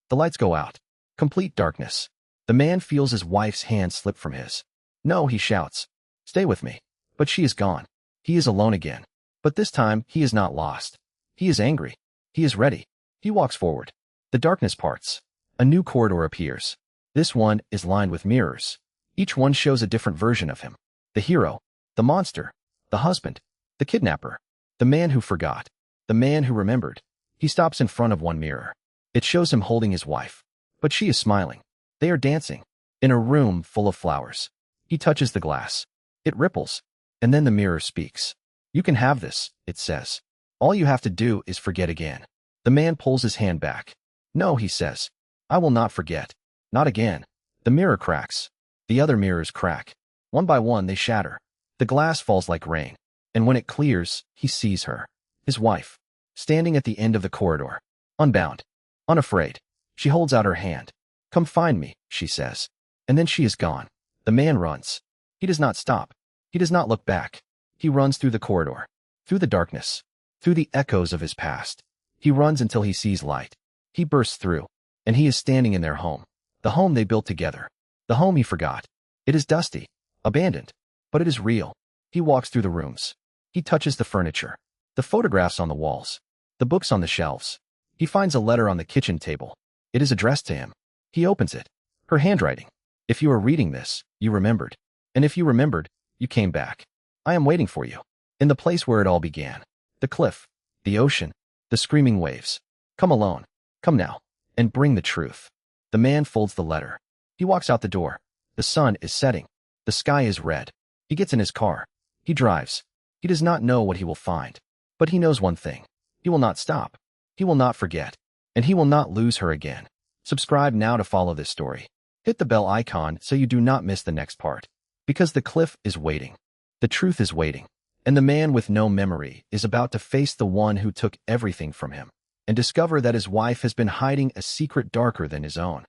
The lights go out. Complete darkness. The man feels his wife's hand slip from his. No, he shouts. Stay with me. But she is gone. He is alone again. But this time, he is not lost. He is angry. He is ready. He walks forward. The darkness parts. A new corridor appears. This one is lined with mirrors. Each one shows a different version of him. The hero. The monster. The husband. The kidnapper. The man who forgot. The man who remembered. He stops in front of one mirror. It shows him holding his wife. But she is smiling. They are dancing. In a room full of flowers. He touches the glass. It ripples. And then the mirror speaks. You can have this, it says. All you have to do is forget again. The man pulls his hand back. No, he says. I will not forget. Not again. The mirror cracks. The other mirrors crack. One by one they shatter. The glass falls like rain. And when it clears, he sees her. His wife. Standing at the end of the corridor. Unbound. Unafraid. She holds out her hand. Come find me, she says. And then she is gone. The man runs. He does not stop. He does not look back. He runs through the corridor. Through the darkness. Through the echoes of his past. He runs until he sees light. He bursts through. And he is standing in their home. The home they built together. The home he forgot. It is dusty. Abandoned. But it is real. He walks through the rooms. He touches the furniture. The photographs on the walls. The books on the shelves. He finds a letter on the kitchen table. It is addressed to him. He opens it. Her handwriting. If you are reading this, you remembered. And if you remembered, you came back. I am waiting for you. In the place where it all began. The cliff. The ocean. The screaming waves. Come alone. Come now. And bring the truth. The man folds the letter. He walks out the door. The sun is setting. The sky is red. He gets in his car. He drives. He does not know what he will find. But he knows one thing. He will not stop. He will not forget. And he will not lose her again. Subscribe now to follow this story. Hit the bell icon so you do not miss the next part. Because the cliff is waiting. The truth is waiting. And the man with no memory is about to face the one who took everything from him and discover that his wife has been hiding a secret darker than his own.